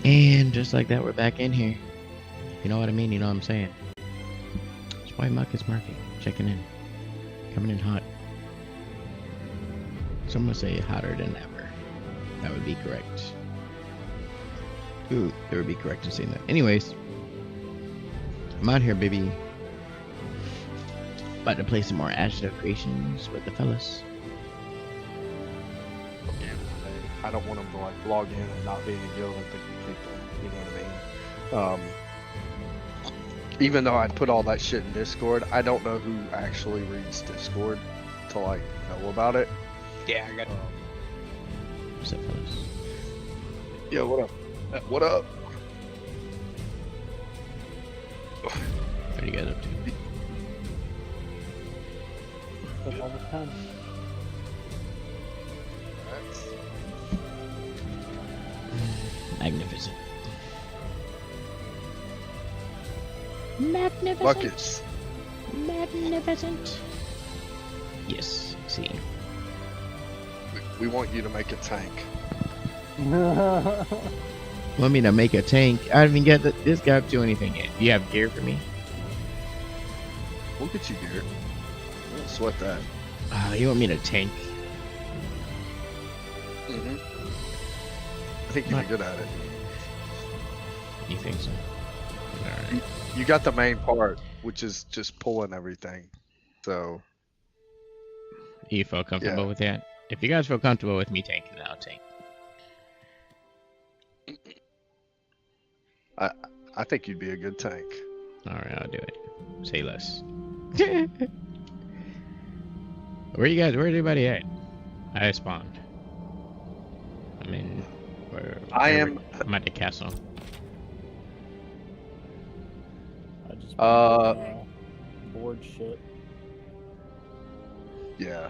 And just like that, we're back in here. You know what I mean? You know what I'm saying? It's White Marcus Murphy checking in. Coming in hot. Some would say hotter than ever. That would be correct. Ooh, that would be correct in saying that. Anyways, I'm out here, baby. About to play some more Ashdale Creations with the fellas. I don't want them to like log in and not be in a guild and think we kicked them. You know what I mean? Even though I put all that shit in Discord, I don't know who actually reads Discord to like know about it. Yeah, I got. What's up, fellas? Yeah, what up? What up? What are you guys up to? All the time. Magnificent. Magnificent. Buckets. Magnificent. Yes, see. We want you to make a tank. Want me to make a tank? I haven't even got this guy up to anything yet. Do you have gear for me? We'll get you gear. Don't sweat that. You want me to tank? Mm-hmm. I think you're good at it. You think so? Alright. You got the main part, which is just pulling everything. So You feel comfortable Yeah. with that? If you guys feel comfortable with me tanking, I'll tank. I think you'd be a good tank. Alright, I'll do it. Say less. Where you guys? Where's everybody at? I spawned. I'm in. I'm at the castle. I just board shit. Yeah.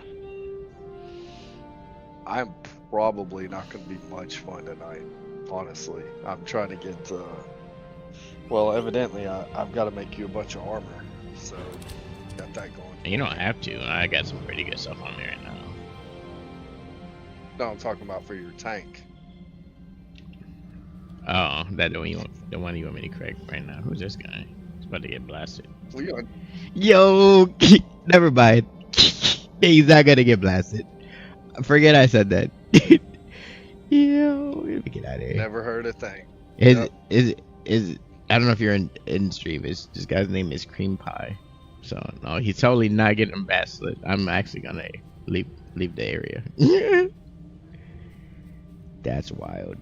I'm probably not going to be much fun tonight, honestly. I'm trying to get, well, evidently I've got to make you a bunch of armor, so got that going. You don't have to. I got some pretty good stuff on me right now. No, I'm talking about for your tank. Oh, that the one you want me to correct right now. Who's this guy? He's about to get blasted. Leon. Yo, never mind. He's not gonna get blasted. Forget I said that. Yo, let me get out of here. Never heard a thing. Is I don't know if you're in stream. This guy's name is Cream Pie. So no, he's totally not getting blasted. I'm actually gonna leave the area. That's wild.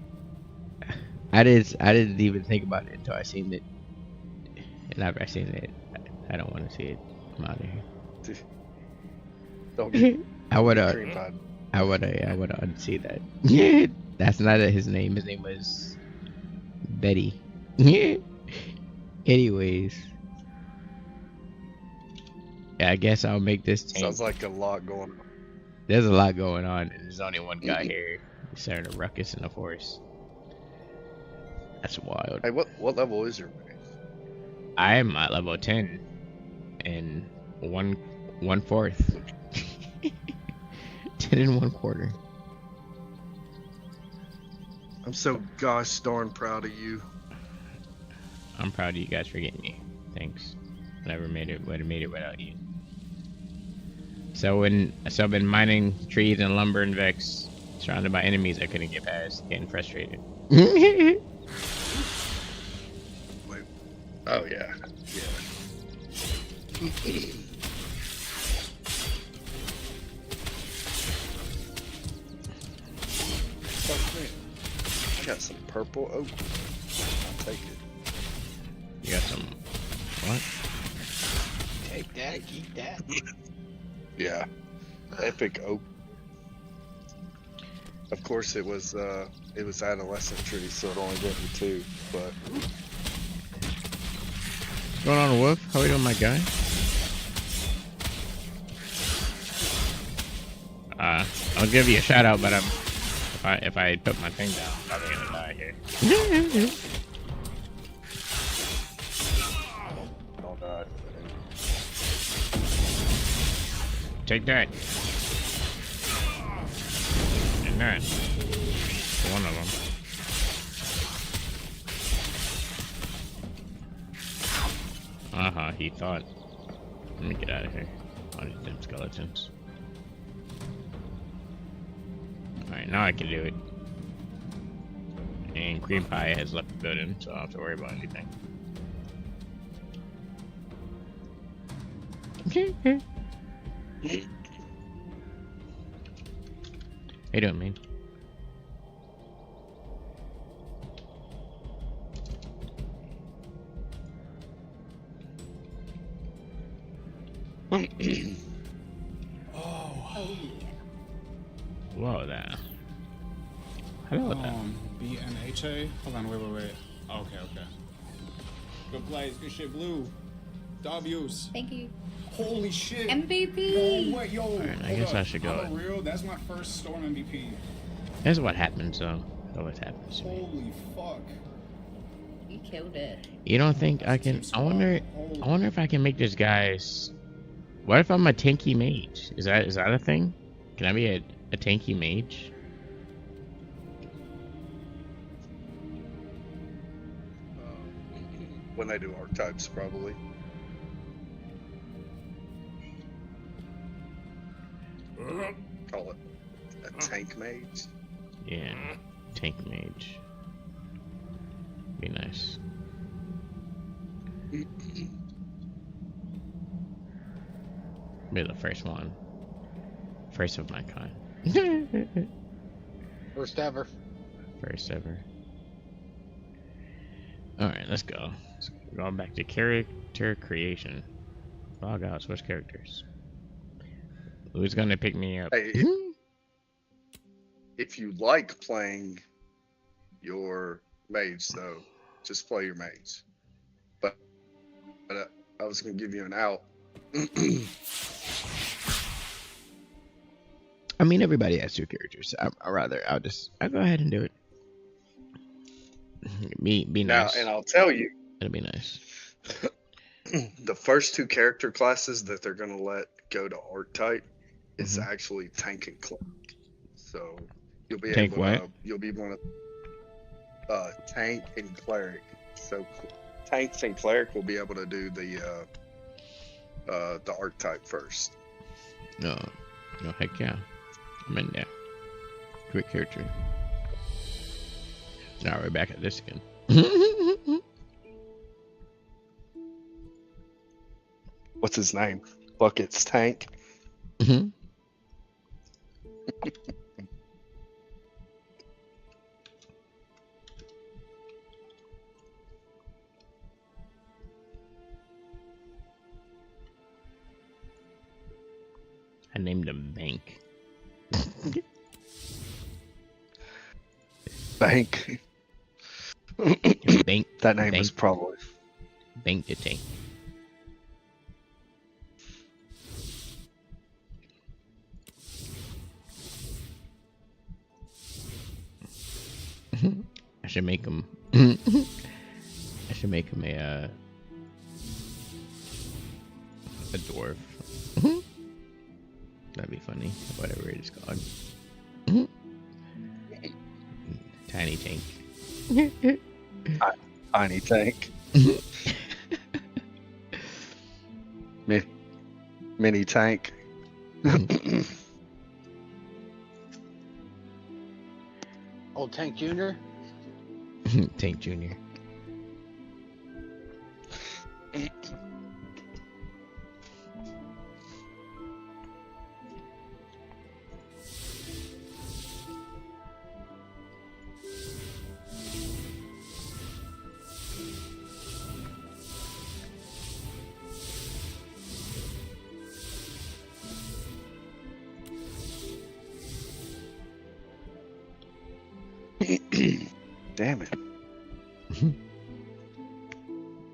I didn't even think about it until I seen it. And after I seen it, I don't want to see it. I'm out of here. Don't get I would cream pie. unsee that. That's not his name. His name was Betty. Anyways, yeah, I guess I'll make this tank. Sounds like a lot going on. There's a lot going on, and there's only one guy here starting a ruckus in the forest. That's wild. Hey, what level is your base? I am at level 10 and 1/4. 10 and 1/4. I'm so gosh darn proud of you. I'm proud of you guys for getting me. Thanks. Never would have made it without you. So I've been mining trees and lumber and Vex, surrounded by enemies I couldn't get past, getting frustrated. Wait. Oh yeah. I got some purple oak. I'll take it. You got some what? Take that, keep that. Yeah. Epic oak. Of course it was adolescent tree, so it only gave me 2, but What's going on, Wolf? How are you doing, my guy? I'll give you a shout out, but if I put my thing down, I'm probably gonna die here. don't die. Take that. And that. One of them. He thought. Let me get out of here. All these damn skeletons. Alright, now I can do it. And Cream Pie has left the building, so I don't have to worry about anything. How you doing, man? Oh, Whoa there. Hello there. BNHA. Hold on, wait. Okay. Good plays, good shit, Blue. W's. Thank you. Holy shit. MVP. No way, yo. Alright, I hold guess up. I should go. I'm a real. That's my first Storm MVP. That's what happens, though. That's what happens to me. Holy fuck. You killed it. You don't think I can? I wonder if I can make this guy's. What if I'm a tanky mage? Is that a thing? Can I be a tanky mage? When they do archetypes, probably. Call it a tank mage. Yeah, tank mage. Be nice. Be the first one. First of my kind. First ever. First ever. Alright, let's go. Going back to character creation. Log out, switch characters. Who's gonna pick me up? Hey, if you like playing your mage, though, just play your mage. But I was going to give you an out. I mean, everybody has two characters. I'll go ahead and do it. Be Now, nice. and I'll tell you, It'll be nice. the first two character classes that they're going to let go to archetype is Mhm. actually tank and cleric. So you'll be Tank able what? to, you'll be one of tank and cleric. So tanks and cleric will be able to do the archetype first. No, heck yeah. I'm in there. Great character. Now we're back at this again. What's his name? Bucket's tank. Mhm. I named him Bank. Bank. Bank. That name Bank, is probably. Bank the Tank. I should make him. I should make him a dwarf. That'd be funny. Whatever it is called. Tiny tank. Tiny tank. Mini tank. Old Tank Junior. Tank Junior. Damn it.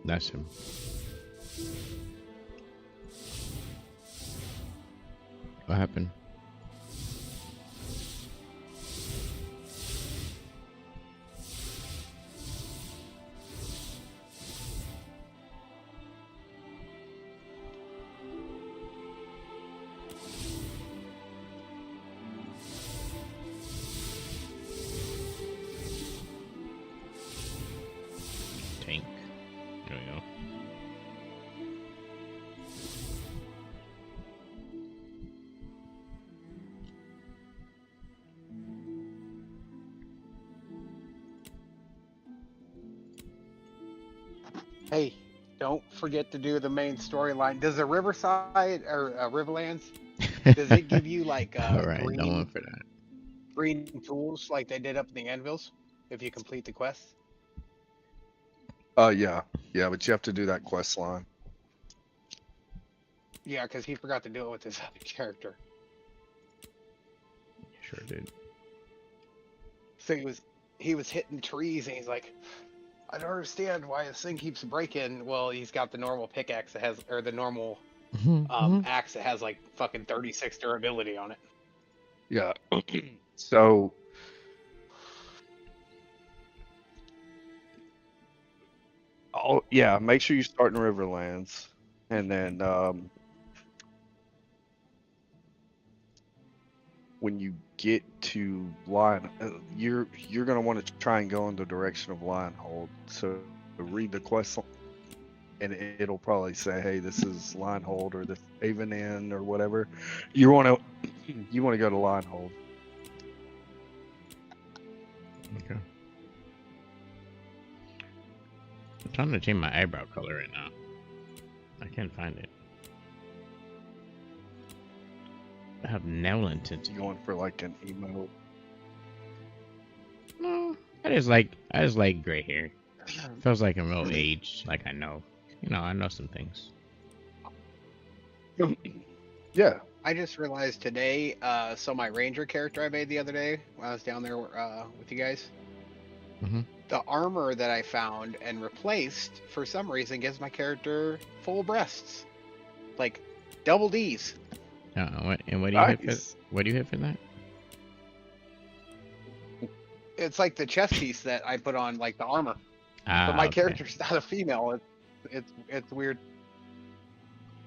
That's him. What happened? Tank. There we go. Hey, don't forget to do the main storyline. Does the Riverside or Riverlands, does it give you like All right, no one for that. green tools like they did up in the anvils if you complete the quest? Yeah, but you have to do that quest line. Yeah, because he forgot to do it with his other character. Sure did. So he was hitting trees and he's like, I don't understand why this thing keeps breaking. Well, he's got the normal pickaxe that has, or the normal axe that has like fucking 36 durability on it. Yeah. So, make sure you start in Riverlands, and then when you get to you're gonna want to try and go in the direction of Lionhold. So read the quest, and it'll probably say, "Hey, this is Lionhold or this Haven Inn or whatever." You want to go to Lionhold. Okay. I'm trying to change my eyebrow color right now. I can't find it. I have nail intensity. You going for like an emo? No, I just like gray hair. Feels like I'm real aged. Like I know, I know some things. Yeah. I just realized today, so my ranger character I made the other day when I was down there with you guys, the armor that I found and replaced for some reason gives my character full breasts, like double D's. What do you hit for? What do you hit for that? It's like the chest piece that I put on, like the armor. Ah, but my okay. character's not a female. It's weird.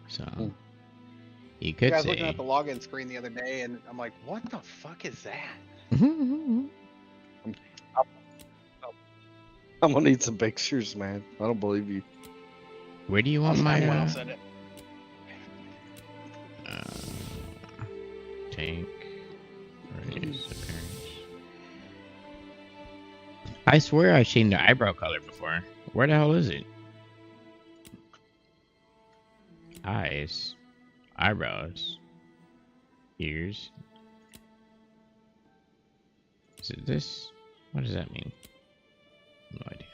So you could I was say. looking at the login screen the other day, and I'm like, "What the fuck is that?" I'm gonna need some pictures, man. I don't believe you. Where do you want I'll my send it. tank? Raise appearance. I swear I seen the eyebrow color before. Where the hell is it? Eyes, eyebrows, ears. Is it this? What does that mean? No idea.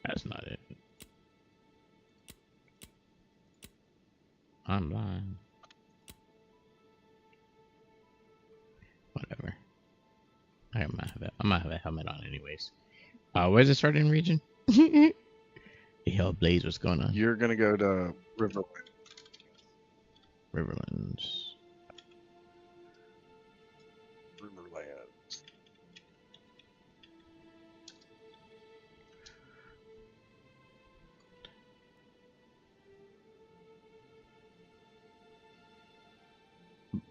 That's not it. I'm blind. Whatever. I might have a helmet on anyways. Where's the starting region? Hell, Blaze, what's going on? You're gonna go to Riverland. Riverlands. Riverlands.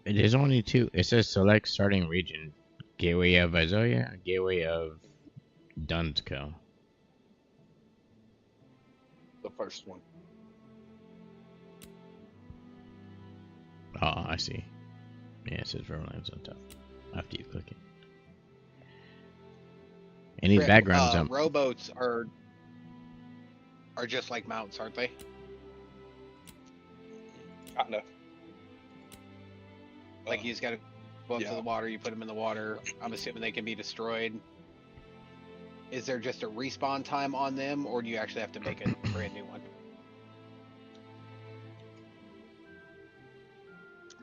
There's only two. It says select starting region. Gateway of Azoya, Gateway of Dunskill. The first one. Oh, I see. Yeah, it says Riverlands on top. After you click it. And these backgrounds, rowboats are just like mounts, aren't they? I know. Like you just gotta go up to the water, you put them in the water. I'm assuming they can be destroyed. Is there just a respawn time on them, or do you actually have to make a brand new one?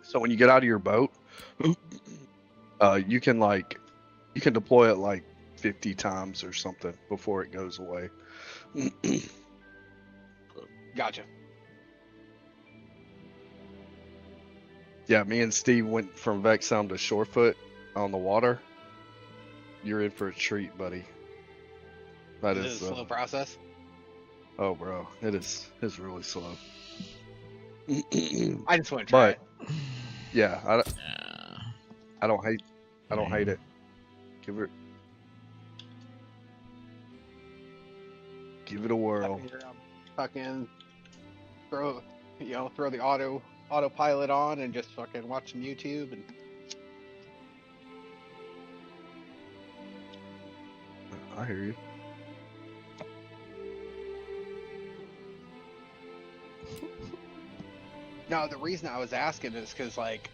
So when you get out of your boat, you can deploy it like 50 times or something before it goes away. Gotcha. Yeah, me and Steve went from Vexhelm to Shorefoot on the water. You're in for a treat, buddy. That Is it a slow process? Oh, bro, it's really slow. I just want to try it. Yeah, I don't hate it. Give it a whirl. Fucking throw the autopilot on and just fucking watch some YouTube and. I hear you. No, the reason I was asking is because, like,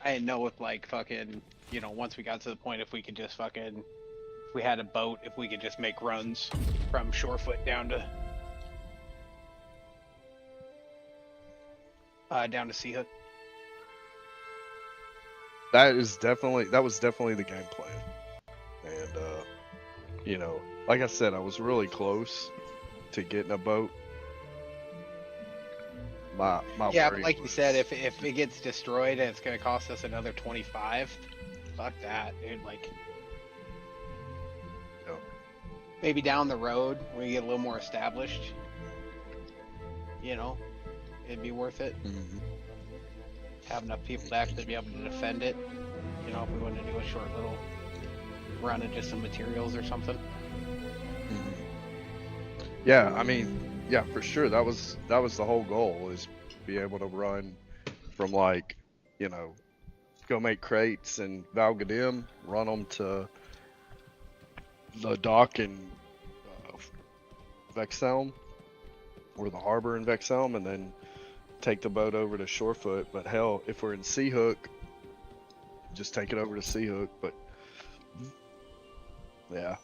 I didn't know if, like, fucking, you know, once we got to the point, if we could just fucking, if we had a boat, if we could just make runs from Shorefoot down to Seahook. That was definitely the game plan. And you know, like I said, I was really close to getting a boat. My Yeah, worry but like you was- said, if it gets destroyed and it's gonna cost us another 25, fuck that, dude. Like, Yeah. maybe down the road when we get a little more established, you know, it'd be worth it. Mhm. Have enough people to actually be able to defend it. You know, if we wanted to do a short little run of just some materials or something. Mhm. Yeah, I mean, yeah, for sure. That was the whole goal, is be able to run from, like, you know, go make crates in Val Gadim, run them to the dock in Vexelm, or the harbor in Vexelm, and then take the boat over to Shorefoot. But hell, if we're in Seahook, just take it over to Seahook. But yeah,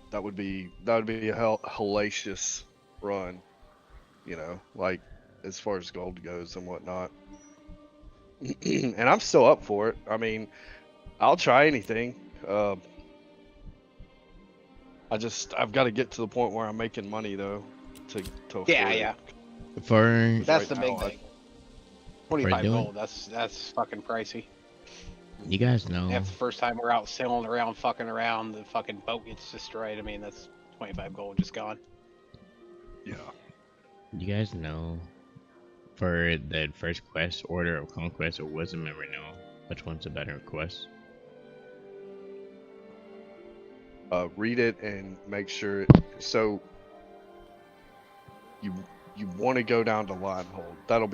that would be a hellacious run, you know, like, as far as gold goes and whatnot. And I'm still up for it. I mean, I'll try anything. I've got to get to the point where I'm making money, though, to afford Yeah, it. yeah. For That's Right the big now, thing. 25 doing- gold. That's fucking pricey. you guys know, If the first time we're out sailing around, fucking around, the fucking boat gets destroyed. I mean, that's 25 gold just gone. Yeah. you guys know, for the first quest, Order of Conquest or Wisdom and Renewal, which one's a better quest? Read it and make sure. So you want to go down to Linehold. That'll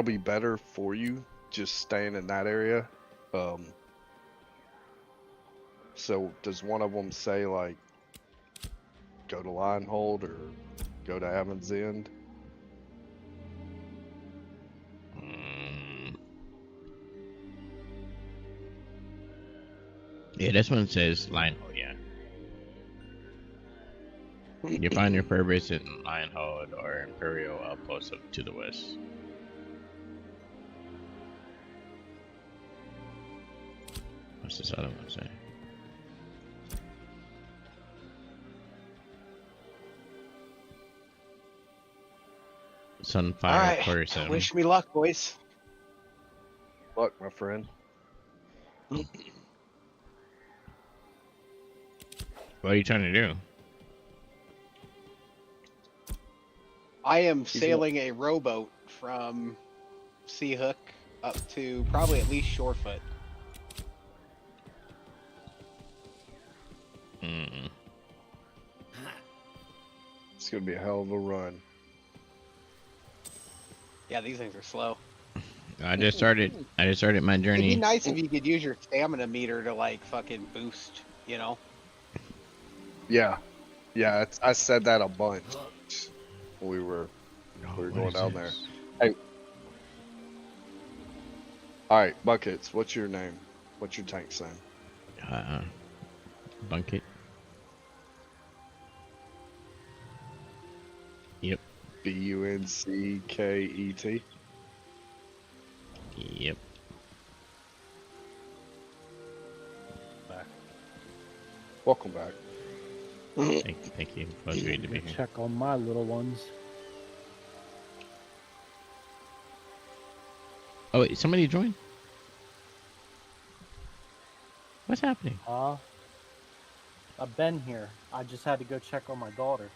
be better for you, just staying in that area. So does one of them say, like, go to Linehold or go to Avon's End? Yeah, this one says Lionhold, yeah. You find your purpose in Lionhold or Imperial Outpost to the west. What's this other one say? Sunfire Alright, Tourism. wish me luck, boys. Look, my friend. What are you trying to do? I am sailing a rowboat from Seahook up to probably at least Shorefoot. Mm. It's gonna be a hell of a run. Yeah, these things are slow. I just started my It'd be journey. nice if you could use your stamina meter to, like, fucking boost, you know? Yeah, I said that a bunch when we were What going is down this? there. All right, Buckets. What's your name? What's your tank name? Bucket. Yep. Buncket. Yep. Welcome back. Thank you. Well, it's great to be here. Check on my little ones. Oh wait, somebody joined. What's happening? I've been here. I just had to go check on my daughter.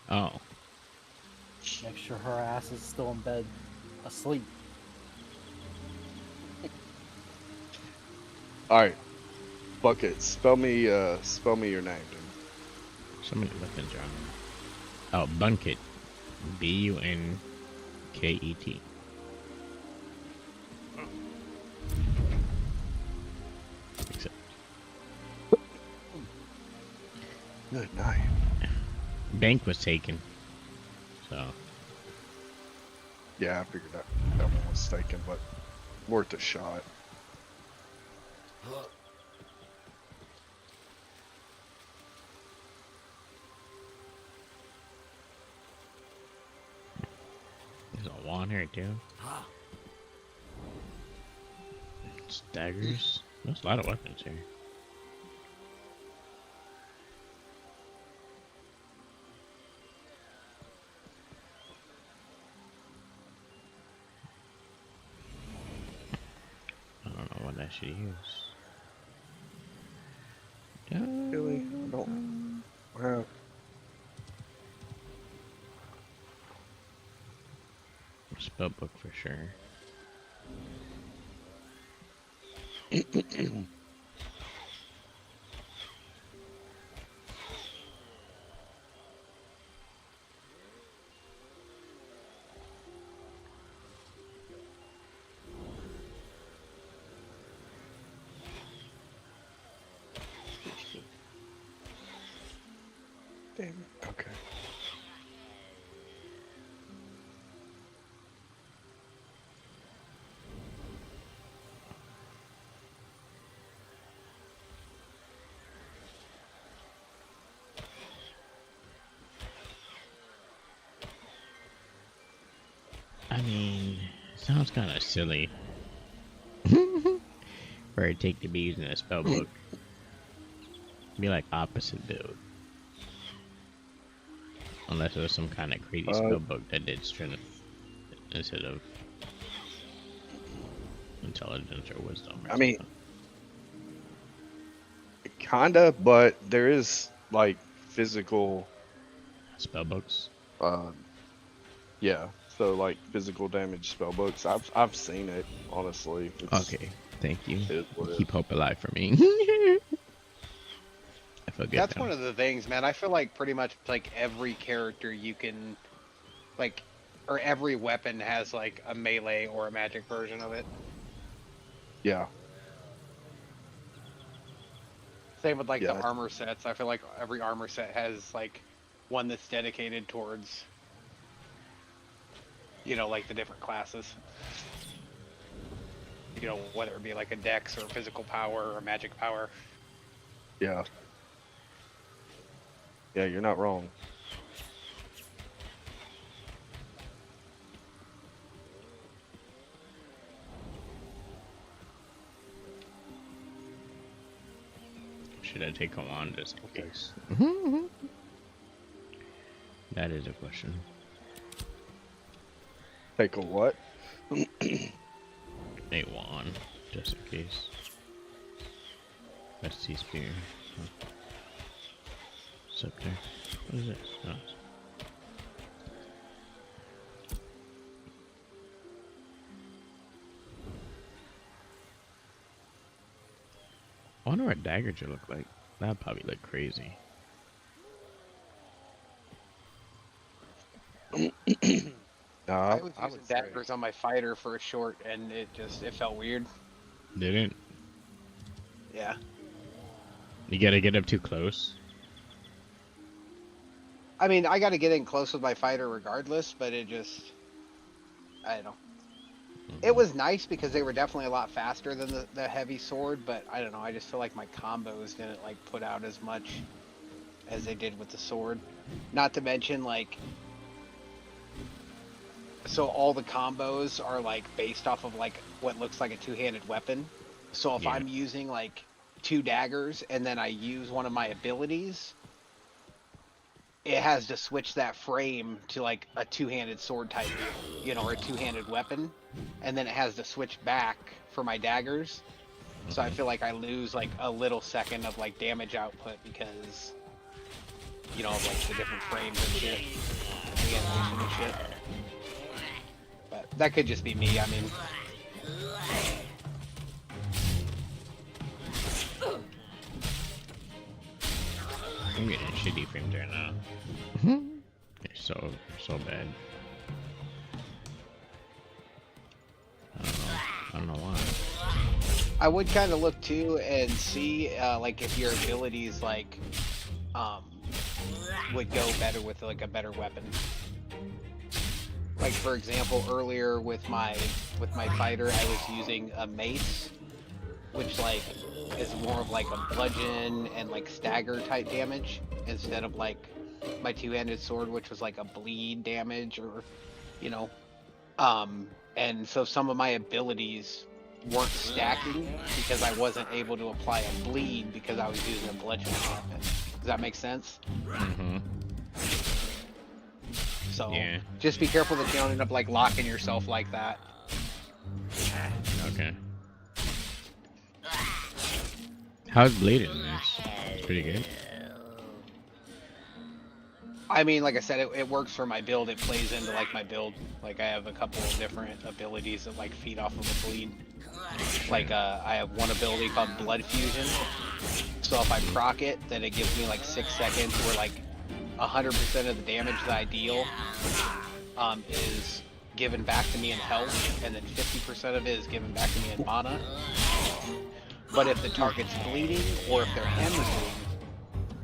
Oh, Make sure her ass is still in bed, asleep. All right, Bucket. Spell me your name, dude. somebody left in John. Oh, Bunket. Bunket. Except Good night. bank was taken. So Yeah, I figured that one was taken, but worth a shot. There's a wand here too. It's daggers. There's a lot of weapons here. I don't know what I should use. Really? I don't have. Spellbook for sure. Damn it. Okay. I mean, it sounds kind of silly for it take to be using a spellbook. Be like opposite build. Unless it was some kind of crazy spellbook that did strength instead of intelligence or wisdom. Or I mean, something. kinda, but there is like physical. Spellbooks. Yeah. So like physical damage spellbooks. I've seen it, honestly. Okay, thank you. It is what it Keep is. hope alive for me. I forget. That's one of the things, man. I feel like pretty much like every character you can, like, or every weapon has like a melee or a magic version of it. Yeah. Same with like Yeah. the armor sets. I feel like every armor set has like one that's dedicated towards, you know, like the different classes. You know, whether it be like a dex or physical power or magic power. Yeah. Yeah, you're not wrong. Should I take him on just in case? That is a question. Take a what? A wand, just in case. Rusty spear. Huh. Scepter. What is this? Oh. I wonder what dagger should look like. That'd probably look crazy. I was I using would say- daggers on my fighter for a short, and it felt weird. Didn't? Yeah. You gotta get up too close. I mean, I got to get in close with my fighter regardless, but I don't know. It was nice because they were definitely a lot faster than the heavy sword, but I don't know. I just feel like my combos didn't like put out as much as they did with the sword. Not to mention like, so all the combos are like based off of like what looks like a two-handed weapon. So if Yeah. I'm using like 2 daggers and then I use one of my abilities, it has to switch that frame to like a two-handed sword type, you know, or a two-handed weapon, and then it has to switch back for my daggers. So I feel like I lose like a little second of like damage output because, you know, of like the different frames and shit, the animation and shit. But that could just be me. I mean, I'm getting shitty frames right now. They're so bad. I don't know why. I would kind of look too and see like if your abilities like would go better with like a better weapon. Like for example, earlier with my fighter, I was using a mace, which like is more of like a bludgeon and like stagger type damage instead of like my two-handed sword, which was like a bleed damage or, you know, and so some of my abilities weren't stacking because I wasn't able to apply a bleed because I was using a bludgeon weapon. Does that make sense? Mm-hmm. So Yeah. just be careful that you don't end up like locking yourself like that. Okay. How's bleeding this? It's pretty good. I mean, like I said, it works for my build. It plays into like my build. Like I have a couple of different abilities that like feed off of a bleed. Like I have one ability called Blood Fusion. So if I proc it, then it gives me like 6 seconds where like 100% of the damage that I deal is given back to me in health, and then 50% of it is given back to me in mana. But if the target's bleeding or if they're hemorrhaging,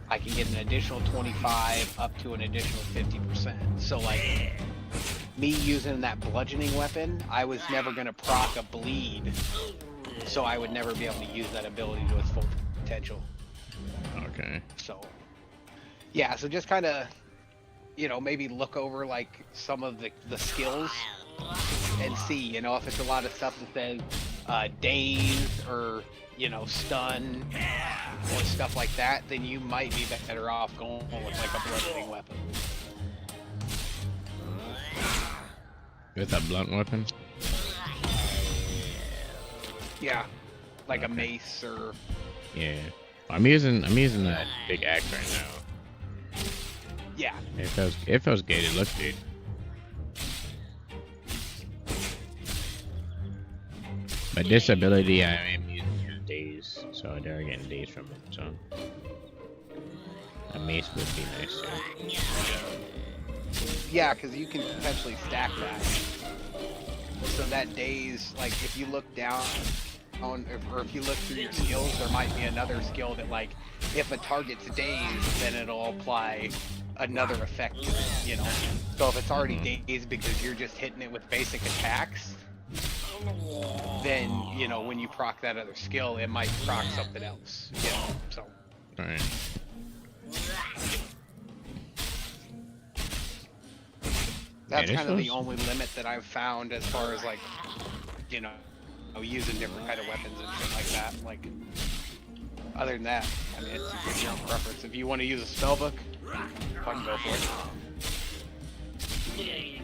I can get an additional 25 up to an additional 50%. So like me using that bludgeoning weapon, I was never gonna proc a bleed, so I would never be able to use that ability to its full potential. Okay. So yeah, so just kind of, you know, maybe look over like some of the skills and see, you know, if it's a lot of stuff that says daze or, you know, stun or stuff like that, then you might be better off going with like a bludgeoning weapon. With a blunt weapon? Yeah, like a mace or. Yeah. I'm using that big axe right now. Yeah. It feels good. It looks good. But this ability I am using is daze, so they're getting daze from it. So a mace would be nice too. Yeah, because you can potentially stack that. So that daze, like if you look down on, or if you look through your skills, there might be another skill that like, if a target's dazed, then it'll apply another effect to it, you know? So if it's already dazed because you're just hitting it with basic attacks, then, you know, when you proc that other skill, it might proc something else, you know? So. Alright. That's kind of the only limit that I've found as far as like, you know, using different kind of weapons and shit like that. Like, other than that, I mean, it's your own preference. If you want to use a spellbook, fucking go for it.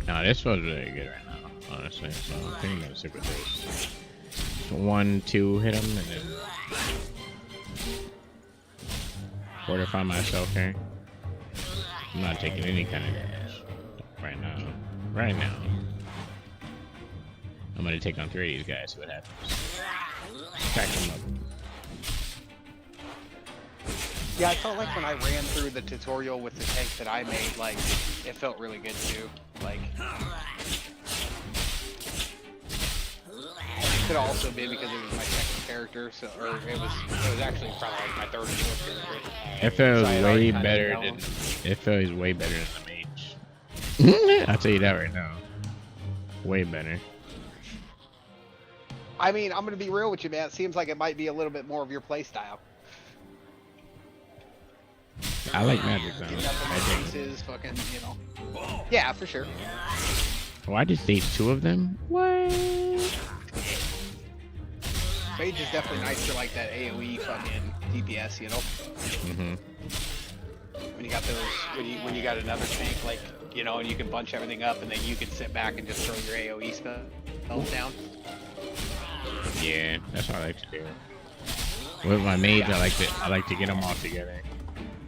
No, this feels really good right now, honestly. So I think I'm gonna stick with this. 1, 2, hit him, and then fortify myself here. I'm not taking any kind of damage right now. Right now. I'm gonna take on 3 of these guys, see what happens. Crack them up. Yeah, I felt like when I ran through the tutorial with the tank that I made, like, it felt really good too. Like, it could also be because it was my second character, so, or it was actually probably like my third or fourth character. It feels So way better than, it feels way better than the mage. I'll tell you that right now. Way better. I mean, I'm gonna be real with you, man. It seems like it might be a little bit more of your playstyle. I like magic though. Getting up in the faces, fucking, you know. Yeah, for sure. Oh, I just ate 2 of them? What? Mage is definitely nice for like that AoE fucking DPS, you know. Mm-hmm. When you got those, when you got another tank, like, you know, and you can bunch everything up, and then you can sit back and just throw your AoE spells down. Yeah, that's what I like to do. With my mage, I like to get them all together,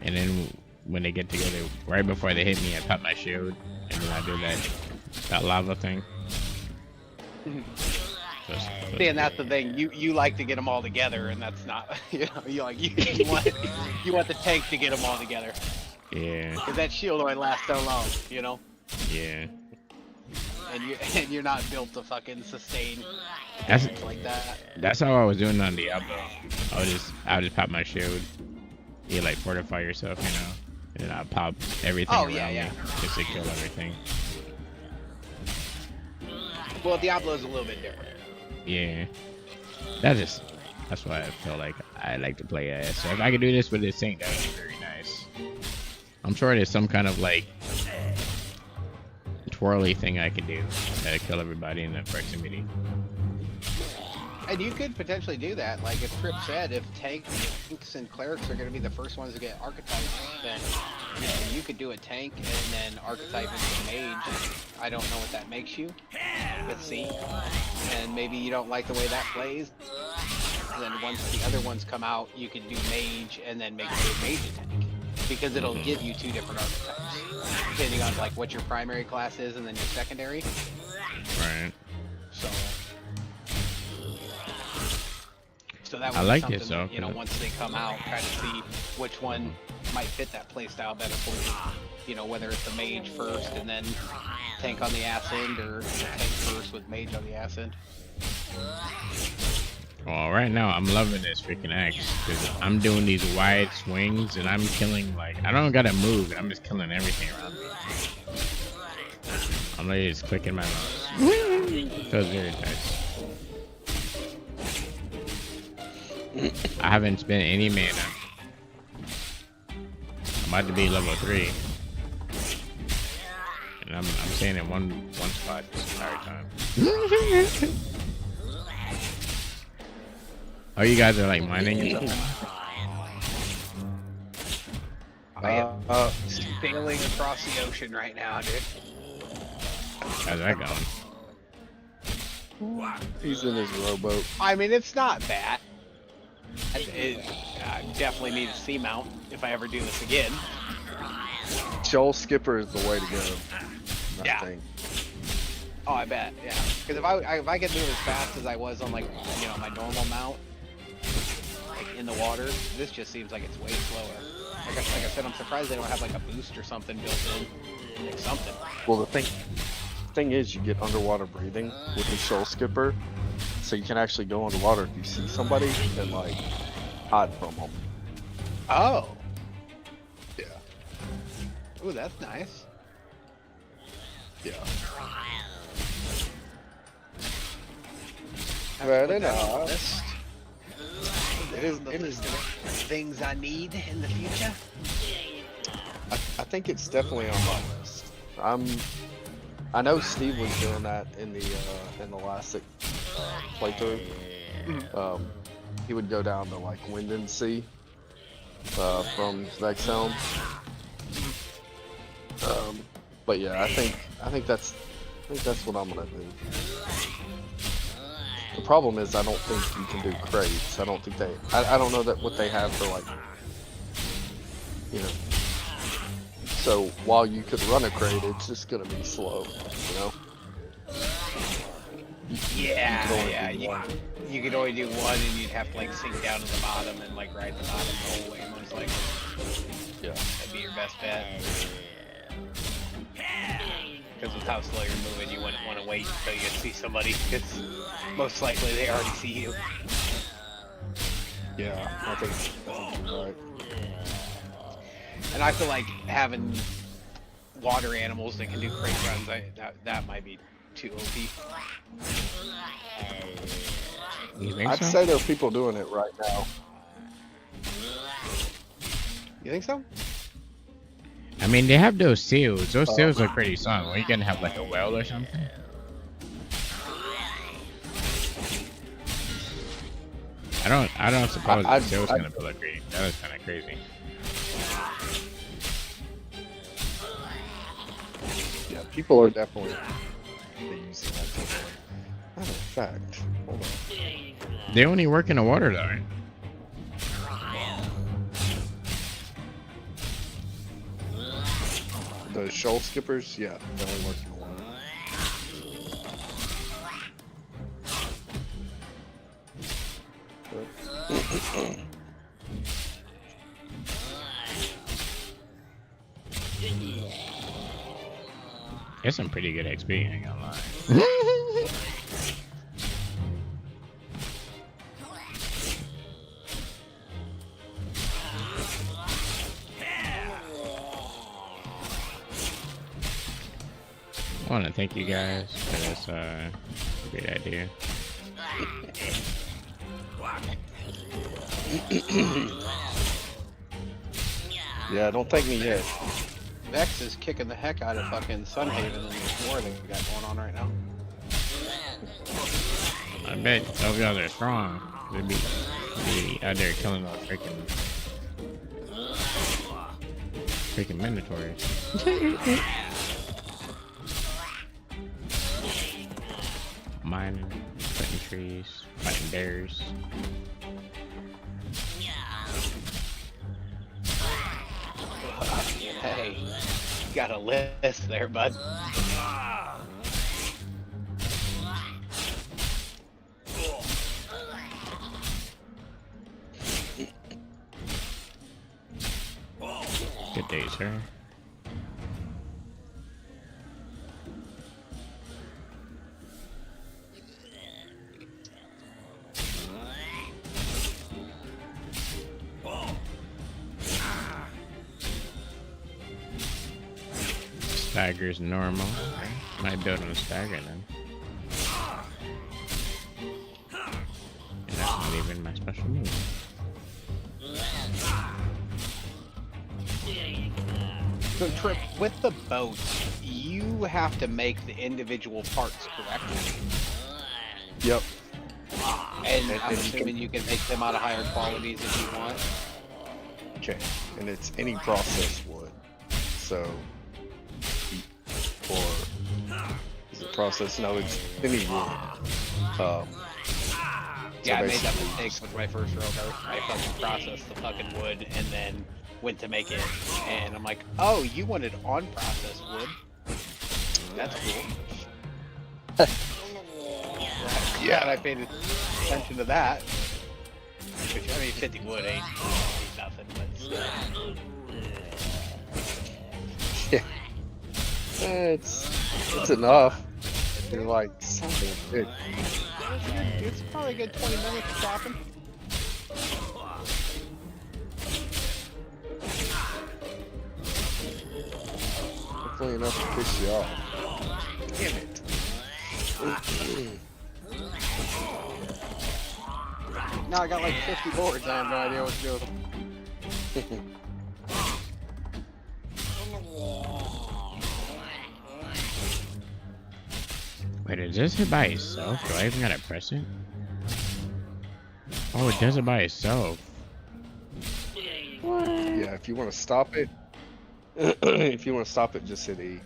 and then when they get together, right before they hit me, I pop my shield, and then I do that lava thing. See, and that's the thing. You like to get them all together, and that's not. You know, you want the tank to get them all together. Yeah. Because that shield only lasts so long, you know. Yeah. And you're not built to fucking sustain That's like that. That's how I was doing on Diablo. I would just pop my shield. You like fortify yourself, you know, and then I pop everything around me just to kill everything. Well, Diablo's a little bit different. Yeah. That's why I feel like I like to play as. So if I could do this with this Saint, that would be very nice. I'm sure there's some kind of like twirly thing I can do to kill everybody in the proximity. And you could potentially do that. Like if Trip said, if tanks and clerics are going to be the first ones to get archetypes, then you could do a tank and then archetype into a mage. I don't know what that makes you. Let's see. And maybe you don't like the way that plays. And then once the other ones come out, you can do mage and then make a mage a tank. Because it'll give you 2 different archetypes. Depending on like what your primary class is and then your secondary. Right. So that would I be like something it, so that, you know, once they come out, kind of see which one might fit that playstyle better for you. You know, whether it's a mage first and then tank on the ass end, or tank first with mage on the ass end. Well, right now I'm loving this freaking axe because I'm doing these wide swings and I'm killing like I don't gotta move. I'm just killing everything around me. I'm like just clicking my mouse. Feels very nice. I haven't spent any mana. I'm about to be level 3. And I'm staying in one spot this entire time. Oh, you guys are like mining or something? I am sailing across the ocean right now, dude. How's that going? He's in his rowboat. I mean, it's not bad. I definitely need a sea mount if I ever do this again. Shoal skipper is the way to go. I think. Oh, I bet, yeah. Because if I could move as fast as I was on like, you know, my normal mount, like in the water, this just seems like it's way slower. Like I said, I'm surprised they don't have like a boost or something built in, like something. Well, the thing is, you get underwater breathing with the shoal skipper, so you can actually go underwater if you see somebody and like hide from them. Oh. Yeah. Ooh, that's nice. Yeah. Very nice. It is things I need in the future. I think it's definitely on my list. I know Steve was doing that in the last playthrough. He would go down to like Wind and Sea from Vexhelm. But yeah, I think that's what I'm gonna do. The problem is I don't think you can do crates. I don't think I don't know that what they have for like, you know. So while you could run a crate, it's just gonna be slow, you know. Yeah, you could only do one, and you'd have to like sink down to the bottom and like ride the bottom the whole way, most likely. Yeah. That'd be your best bet. Because with how slow you're moving, you wouldn't want to wait until you see somebody, because most likely they already see you. Yeah, I think you're right. And I feel like having water animals that can do crate runs, that might be too OP. You think I'd so? say there are people doing it right now. You think so? I mean, they have those seals. Those seals are pretty solid. Are you gonna have like a well or something? I don't suppose the seal's gonna pull a crate. That was kind of crazy. Yeah, people are definitely using that technique. Matter of fact, hold on. They only work in the water though, right? The shoal skippers, yeah, they only work in the water. It's some pretty good XP, I ain't gonna lie. want to thank you guys for this great idea. Yeah, don't thank me yet. Vex is kicking the heck out of fucking Sunhaven in this war they got going on right now. I bet those guys are strong. They'd be out there killing those freaking minotaurs. Mining, cutting trees, fighting bears. Hey, you got a list there, bud. Good day, sir. Stagger's normal. Might build on a stagger then. And that's not even my special move. So Trip, with the boat, you have to make the individual parts correctly. Yep. And I'm and you assuming you can make them out of higher qualities if you want. Okay. And it's any processed wood. So, or is it processed? No, it's any wood. Yeah, I made that mistake with my first rogue. I fucking processed the fucking wood and then went to make it, and I'm like, oh, you wanted on-processed wood? That's cool. Yeah, and I paid attention to that. Which, I mean, 50 wood ain't nothing, but still. It's enough. You're like, something big. It's probably a good 20 minutes of chopping. Hopefully enough to piss you off. Damn it. Now I got like 50 boards, I have no idea what to do with them. Wait, it does it by itself? Do I even gotta press it? Oh, it does it by itself. Yeah, if you want to stop it, just hit E.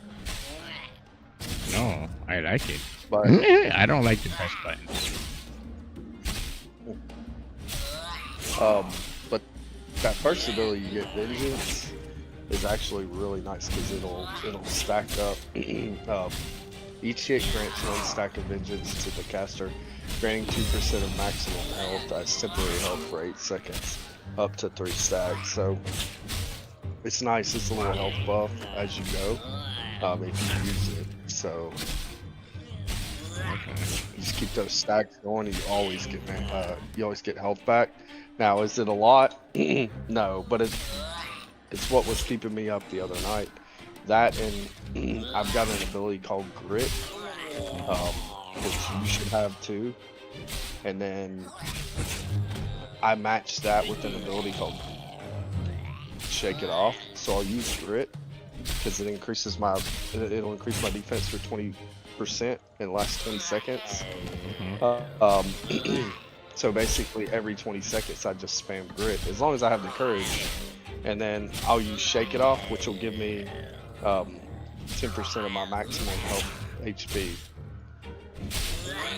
No, I like it. But I don't like the press buttons. but that first ability you get, Vengeance, is actually really nice because it'll stack up. Each hit grants one stack of Vengeance to the caster, granting 2% of maximum health as temporary health for 8 seconds, up to 3 stacks. So it's nice. It's a little health buff as you go, if you use it. So you just keep those stacks going, and you always get health back. Now, is it a lot? No, but it's what was keeping me up the other night. That, and I've got an ability called Grit, which you should have too. And then I matched that with an ability called Shake It Off. So I'll use Grit because it'll increase my defense for 20% in the last 20 seconds. So basically every 20 seconds I just spam Grit as long as I have the courage. And then I'll use Shake It Off, which will give me 10% of my maximum health HP.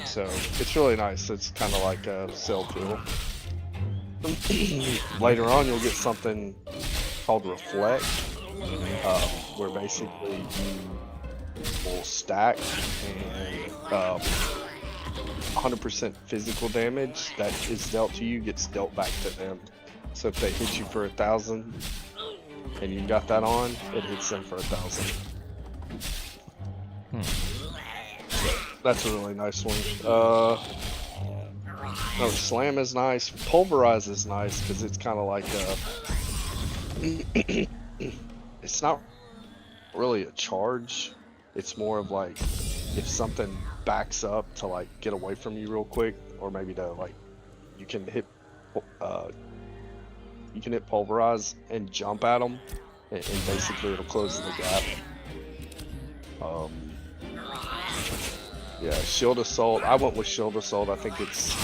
So it's really nice. It's kind of like a cell tool. Later on, you'll get something called Reflect, where basically you will stack and 100% physical damage that is dealt to you gets dealt back to them. So if they hit you for 1,000 and you got that on, it hits them for 1,000. That's a really nice one. No, Slam is nice. Pulverize is nice because it's kind of like it's not really a charge It's more of like if something backs up to like get away from you real quick, or maybe to like you can hit uh, you can hit pulverize and jump at them, and basically it'll close the gap. Um, yeah, shield assault. I went with shield assault. I think it's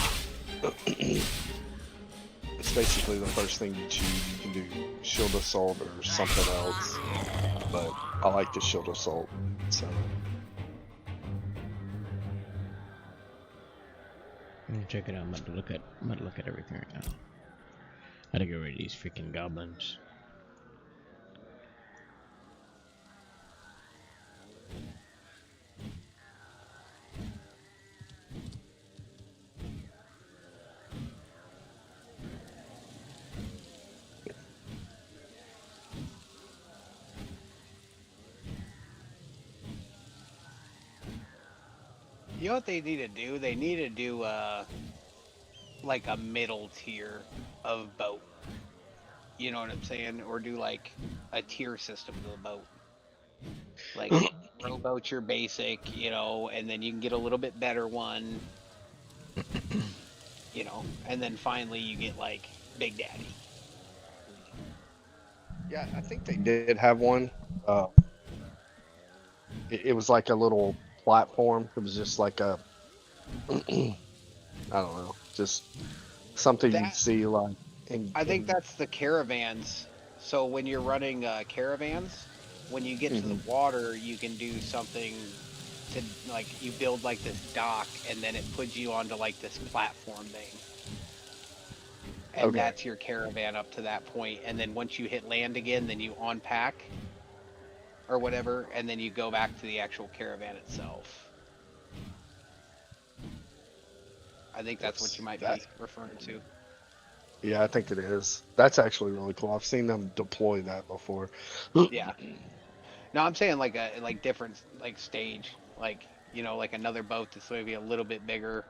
it's basically the first thing you choose. You can do shield assault or something else, but I like the shield assault. So Check it out. I'm about to look at everything right now. How to get rid of these freaking goblins. You know what they need to do? They need to do like a middle tier of boat. You know what I'm saying? Or do like a tier system to the boat. Like rowboat's your basic, you know, and then you can get a little bit better one, you know, and then finally you get like Big Daddy. yeah, I think they did have one. It was like a little platform. It was just like a I don't know, just something you'd That- see like. I think that's the caravans. So when you're running caravans, when you get to the water, you can do something to like you build like this dock, and then it puts you onto like this platform thing, and Okay. that's your caravan up to that point. And then once you hit land again, then you unpack or whatever, and then you go back to the actual caravan itself. I think that's what you might be referring to. Yeah, I think it is. That's actually really cool. I've seen them deploy that before. Yeah. No, I'm saying like a like different like stage, like you know, like another boat that's maybe a little bit bigger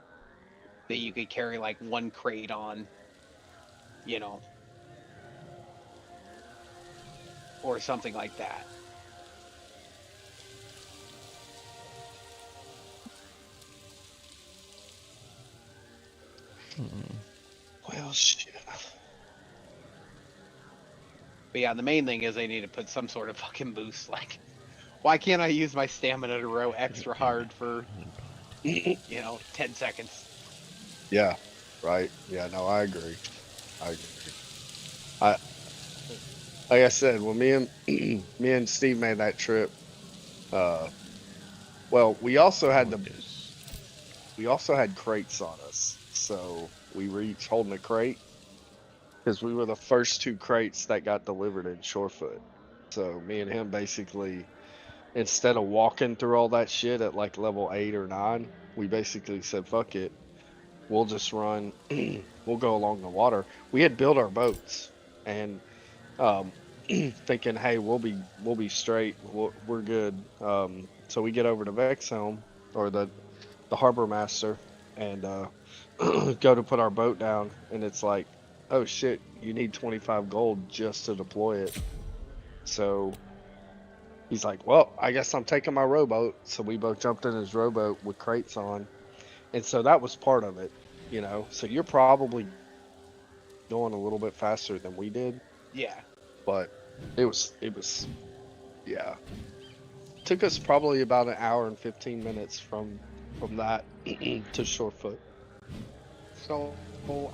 that you could carry like one crate on, you know, or something like that. Well, shit. But yeah, the main thing is they need to put some sort of fucking boost. Like, why can't I use my stamina to row extra hard for, you know, 10 seconds? Yeah, right. Yeah, no, I agree. I agree. Like I said, when me and Steve made that trip, well, we also had crates on us, so we were each holding a crate because we were the first two crates that got delivered in Shorefoot. So me and him basically, instead of walking through all that shit at like level 8 or 9, we basically said, "Fuck it, we'll just run. We'll go along the water." We had built our boats, and thinking, "Hey, we'll be straight. We're good." So we get over to Vexhelm, or the harbor master, and go to put our boat down, and it's like, "Oh shit, you need 25 gold just to deploy it." So he's like, "Well, I guess I'm taking my rowboat." So we both jumped in his rowboat with crates on, and so that was part of it, you know. So you're probably going a little bit faster than we did, Yeah. but it was yeah. Took us probably about an hour and 15 minutes from that to Shorefoot. So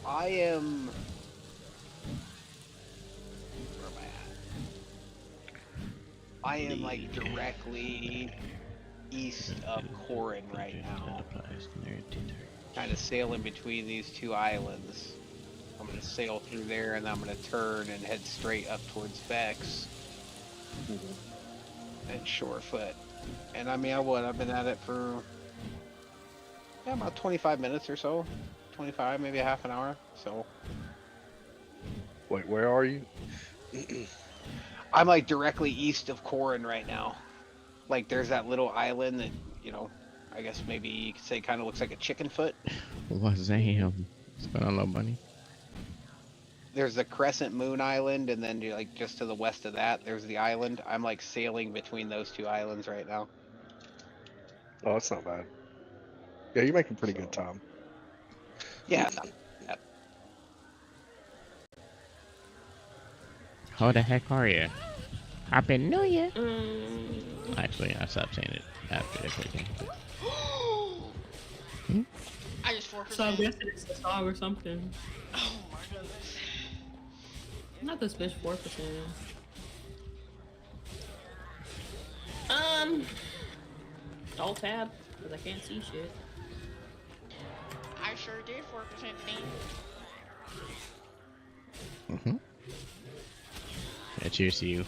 I am. Where am I at? I am like directly east of Corin right now. Kind of sailing between these two islands. I'm gonna sail through there, and I'm gonna turn and head straight up towards Vex and Shorefoot. And I mean, I've been at it for about 25 minutes or so. 25, maybe a half an hour. So Wait, where are you? I'm like directly east of Corin right now. Like there's that little island that, you know, I guess maybe you could say kind of looks like a chicken foot. What's that? Spend a lot of money. There's the Crescent Moon Island, and then like just to the west of that, there's the island. I'm like sailing between those two islands right now. Oh, that's not bad. Yeah, you're making pretty good time. Yeah. How the heck are you? Happy New Year. Mm. Actually, I stopped saying it after the clicking. I just 4%. So I guess it's a song or something. Oh my goodness. Not this bitch 4%. Alt tab, because I can't see shit. I sure did 4% thing. Yeah, cheers to you.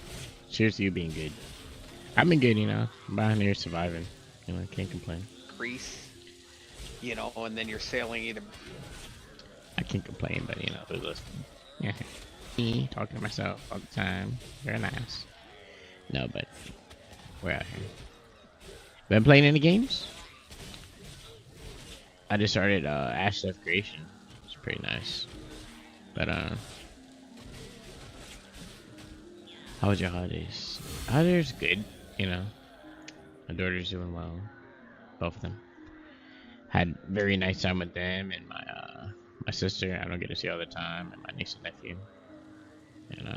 Cheers to you being good. I've been good, you know. I'm behind here surviving. You know, can't complain. Greece, you know, and then you're sailing either. I can't complain, but you know, who's listening? Yeah. Me talking to myself all the time. Very nice. No, but we're out here. Been playing any games? I just started Ash Stuff Creation. It's pretty nice. But how was your holidays? Holidays good, you know. My daughter's doing well. Both of them. Had very nice time with them and my sister. I don't get to see all the time, and my niece and nephew. And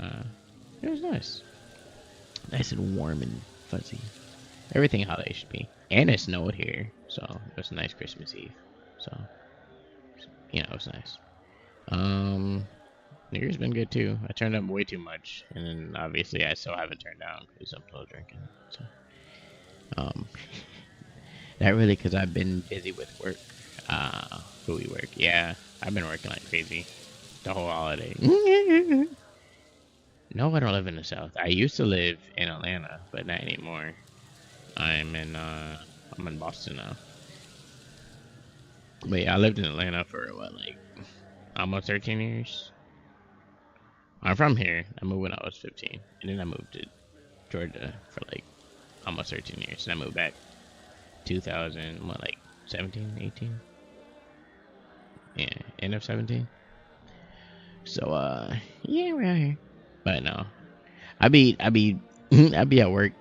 it was nice. Nice and warm and fuzzy. Everything holiday should be. And it snowed here, so it was a nice Christmas Eve. So you know, it was nice. New Year's been good too. I turned up way too much, and then obviously I still haven't turned down because I'm still drinking. So, not really because I've been busy with work. Who we work? Yeah, I've been working like crazy the whole holiday. No, I don't live in the South. I used to live in Atlanta, but not anymore. I'm in Boston now. But yeah, I lived in Atlanta for what, like almost 13 years. I'm from here. I moved when I was 15, and then I moved to Georgia for like almost 13 years, and I moved back 2000, what, like 17, 18? Yeah, end of 17. So yeah, we're out here. But no, I be at work,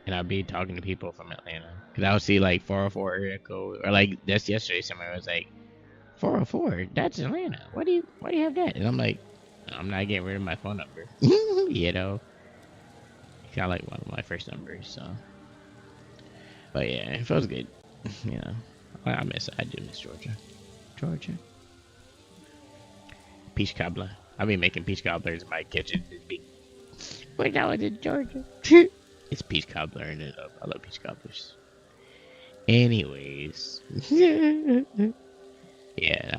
and I'll be talking to people from Atlanta, cause I'll see like 404 area code, or like just yesterday somebody was like 404, that's Atlanta. Why do you have that? And I'm like, I'm not getting rid of my phone number. You know, it's kind of like one of my first numbers. So, but yeah, it feels good. You know, I do miss Georgia. Peach cobbler. I've been making peach cobblers in my kitchen. Wait, now it's in Georgia. It's peach cobbler and I love peach cobblers. Anyways, yeah,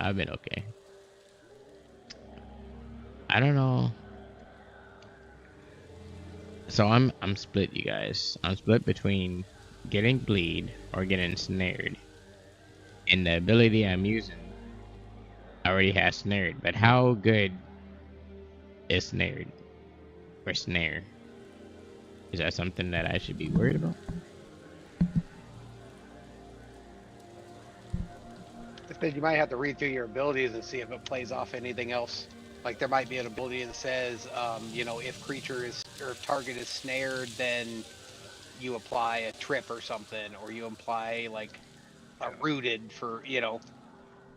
I've been okay. I don't know. So I'm split, you guys. I'm split between getting bleed or getting snared. And the ability I'm using already has snared, but how good is snared or snare? Is that something that I should be worried about? Then you might have to read through your abilities and see if it plays off anything else. Like there might be an ability that says, you know, if creature is or if target is snared, then you apply a trip or something, or you apply like a rooted for, you know.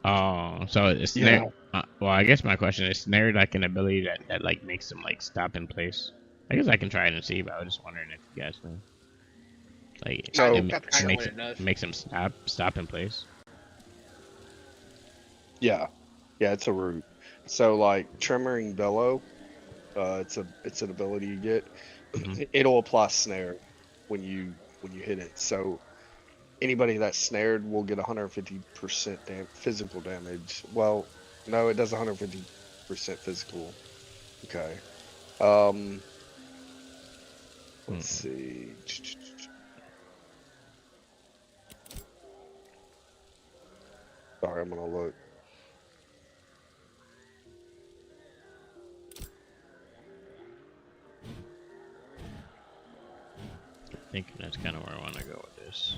Oh, so it's snared. Well, I guess my question is snared like an ability that like makes them like stop in place. I guess I can try it and see, but I was just wondering if you guys know. Like, So- That's kinda what it does. makes them stop in place. Yeah, it's a root. So like Tremoring Bellow, it's an ability you get. Mhm. It'll apply snare when you hit it. So anybody that's snared will get 150% physical damage. Well, no, it does 150% physical. Okay. Let's see. Sorry, I'm gonna look. I think that's kind of where I want to go with this.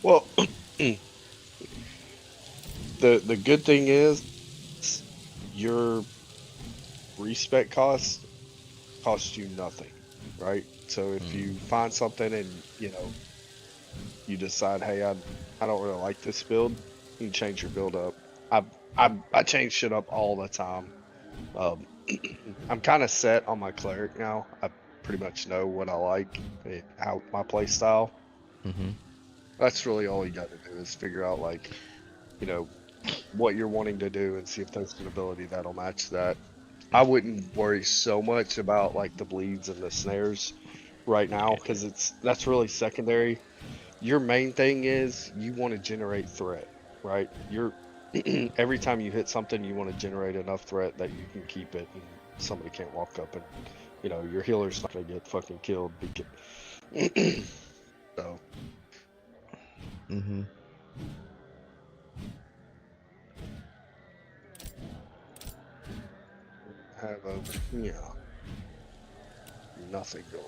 Well, the good thing is your respec costs you nothing, right? So if you find something and you know you decide, hey, I don't really like this build, you can change your build up. I change shit up all the time. Um, I'm kind of set on my cleric now. I pretty much know what I like, how my play style. Mm-hmm. That's really all you got to do is figure out like, you know, what you're wanting to do and see if there's an ability that'll match that. I wouldn't worry so much about like the bleeds and the snares right now because that's really secondary. Your main thing is you want to generate threat, right? You're every time you hit something, you want to generate enough threat that you can keep it and somebody can't walk up and, you know, your healer's not gonna get fucking killed. So. Mm-hmm. Have over here. Nothing going.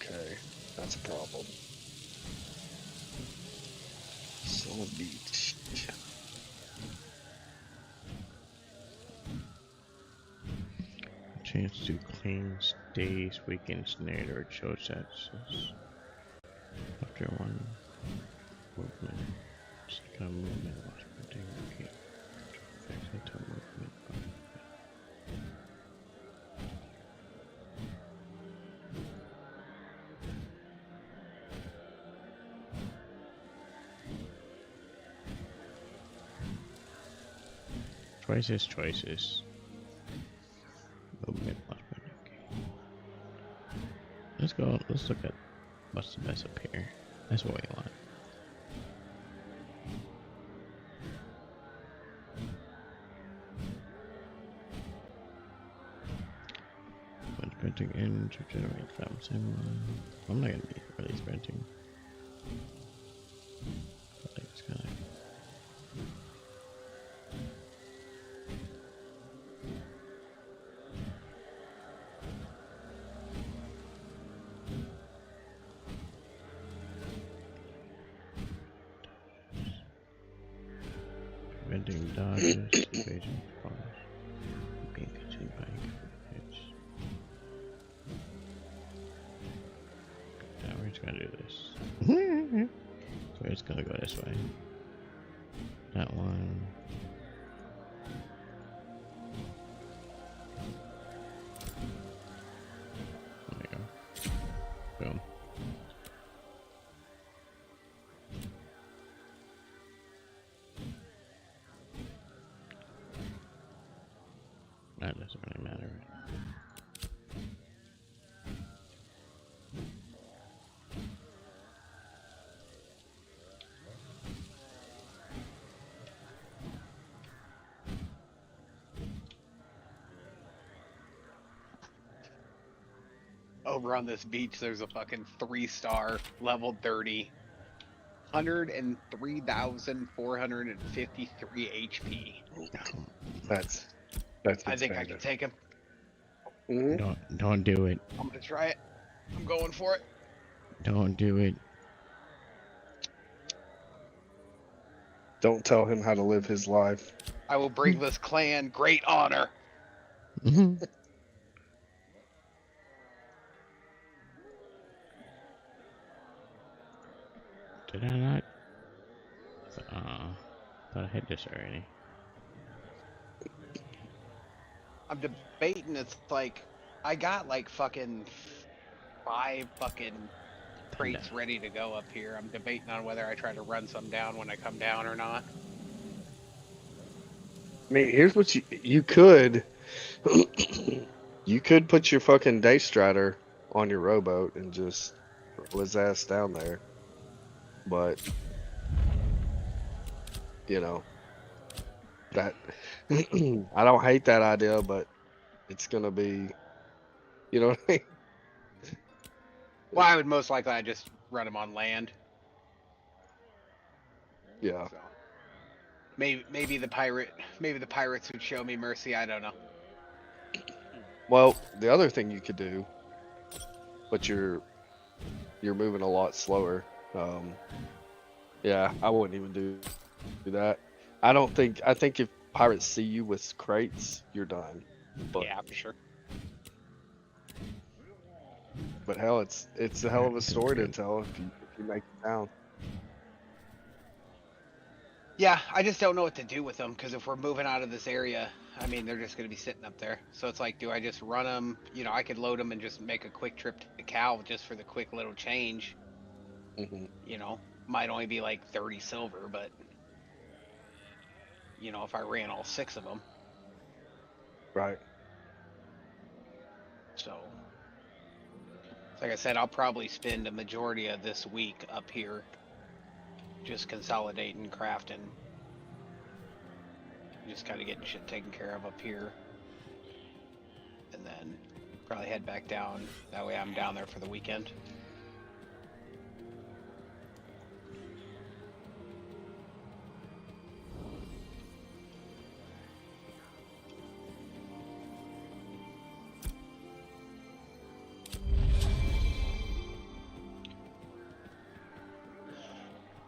Okay, that's a problem. Solid beach. Chance to clean stays, weaken snare, or show sets. After one movement. Second movement was printing. Okay. Effects until movement. Choices. Movement plus printing. Okay. Let's look at what's the best up here. That's what we want. When printing in to generate flames, I'm not gonna be really sprinting. I think it's kinda preventing dodges, evasion, falls, being consumed by hits. Now we're just gonna do this. So we're just gonna go this way. That one. There we go. Boom. That doesn't really matter. Over on this beach, there's a fucking 3-star, level 30, 103,453 HP. That's I think I can take him. Mm-hmm. Don't do it. I'm gonna try it. I'm going for it. Don't do it. Don't tell him how to live his life. I will bring this clan great honor. Mm-hmm. Did I not? Thought I had this already. I'm debating. It's like I got like fucking 5 fucking crates ready to go up here. I'm debating on whether I try to run some down when I come down or not. I mean, here's what you could. You could put your fucking Daystrider on your rowboat and just roll his ass down there. But you know that I don't hate that idea, but it's gonna be, you know what I mean? Well, I would most likely just run him on land. Yeah. So maybe the pirates would show me mercy. I don't know. Well, the other thing you could do, but you're moving a lot slower. Yeah, I wouldn't even do that. I think if pirates see you with crates, you're done. But Yeah, for sure. But hell, it's a hell of a story to tell if you make it down. Yeah, I just don't know what to do with them because if we're moving out of this area, I mean, they're just going to be sitting up there. So it's like, do I just run them? You know, I could load them and just make a quick trip to the cow just for the quick little change. Hmm. You know, might only be like 30 silver, but you know, if I ran all 6 of them. Right. So, like I said, I'll probably spend a majority of this week up here just consolidating, crafting, just kind of getting shit taken care of up here. And then probably head back down. That way I'm down there for the weekend.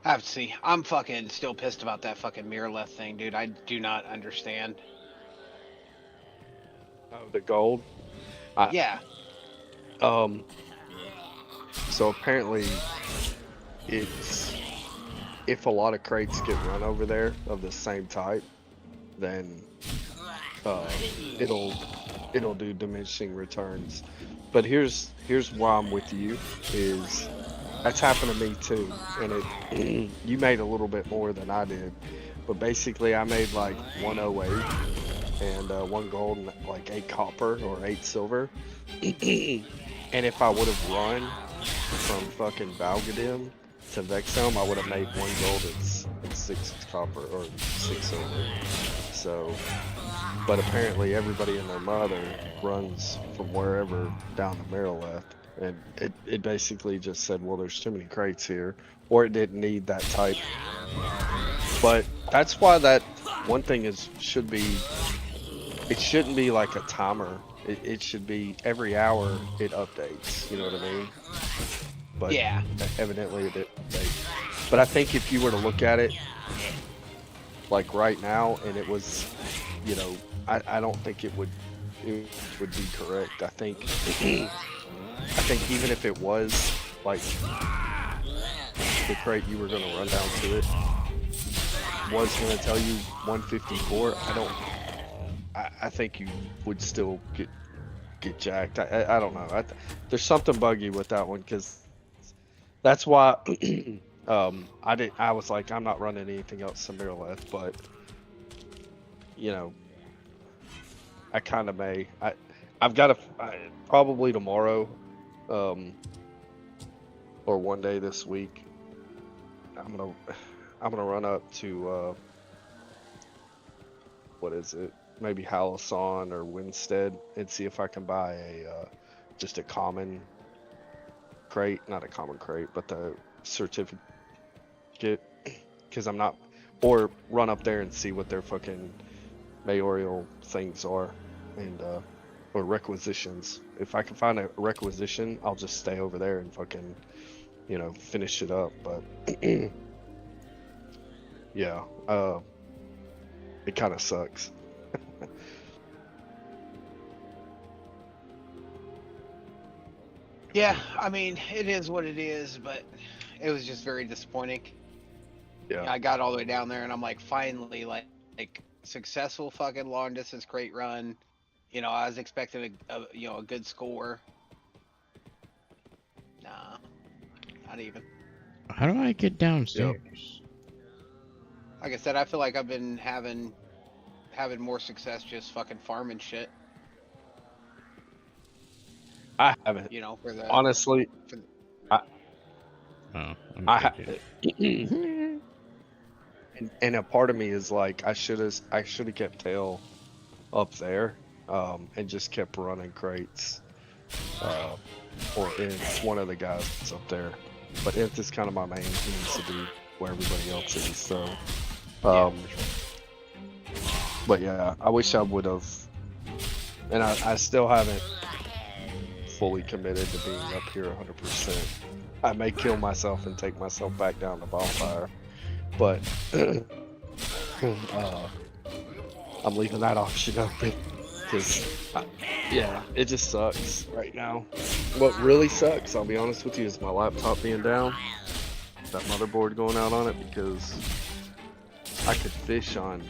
I have to see. I'm fucking still pissed about that fucking Mirrorleth thing, dude. I do not understand. Oh, the gold. Yeah. So apparently, it's if a lot of crates get run over there of the same type, then it'll do diminishing returns. But here's why I'm with you is that's happened to me too, and it you made a little bit more than I did, but basically I made like 108 and 1 gold and like 8 copper or 8 silver. And if I would have run from fucking Valgadim to Vexhelm, I would have made 1 gold and 6 copper or 6 silver. So, but apparently everybody and their mother runs from wherever down to Mirrorleth. And it basically just said, well, there's too many crates here, or it didn't need that type. But that's why that one thing should be, it shouldn't be like a timer. It should be every hour it updates. You know what I mean? But Yeah. evidently it didn't. But I think if you were to look at it like right now, and it was, you know, I don't think it would be correct. I think even if it was like the crate you were going to run down to it was going to tell you 154, I think you would still get jacked. I don't know. There's something buggy with that one because that's why I was like, I'm not running anything else in Mirrorleth, but you know, I kind of may. I've got probably tomorrow, or one day this week. I'm gonna run up to what is it? Maybe Halasan or Winstead and see if I can buy just a common crate, not a common crate, but the certificate, because I'm not, or run up there and see what their fucking mayoral things are, and or requisitions. If I can find a requisition, I'll just stay over there and fucking, you know, finish it up. But yeah, it kind of sucks. Yeah, I mean, it is what it is, but it was just very disappointing. Yeah. I got all the way down there and I'm like, finally, like successful fucking long distance crate run. You know, I was expecting a good score. Nah, not even. How do I get downstairs? Like I said, I feel like I've been having more success just fucking farming shit. I haven't. You know, for the Honestly, Oh, I'm I thinking. and a part of me is like I should have kept Tail up there, and just kept running crates, or Inth, one of the guys that's up there. But Inth is kind of my main. He needs to be where everybody else is. So, but yeah, I wish I would have, and I still haven't fully committed to being up here 100%. I may kill myself and take myself back down the bonfire, but I'm leaving that option open Because, yeah, it just sucks right now. What really sucks, I'll be honest with you, is my laptop being down. That motherboard going out on it, because I could fish on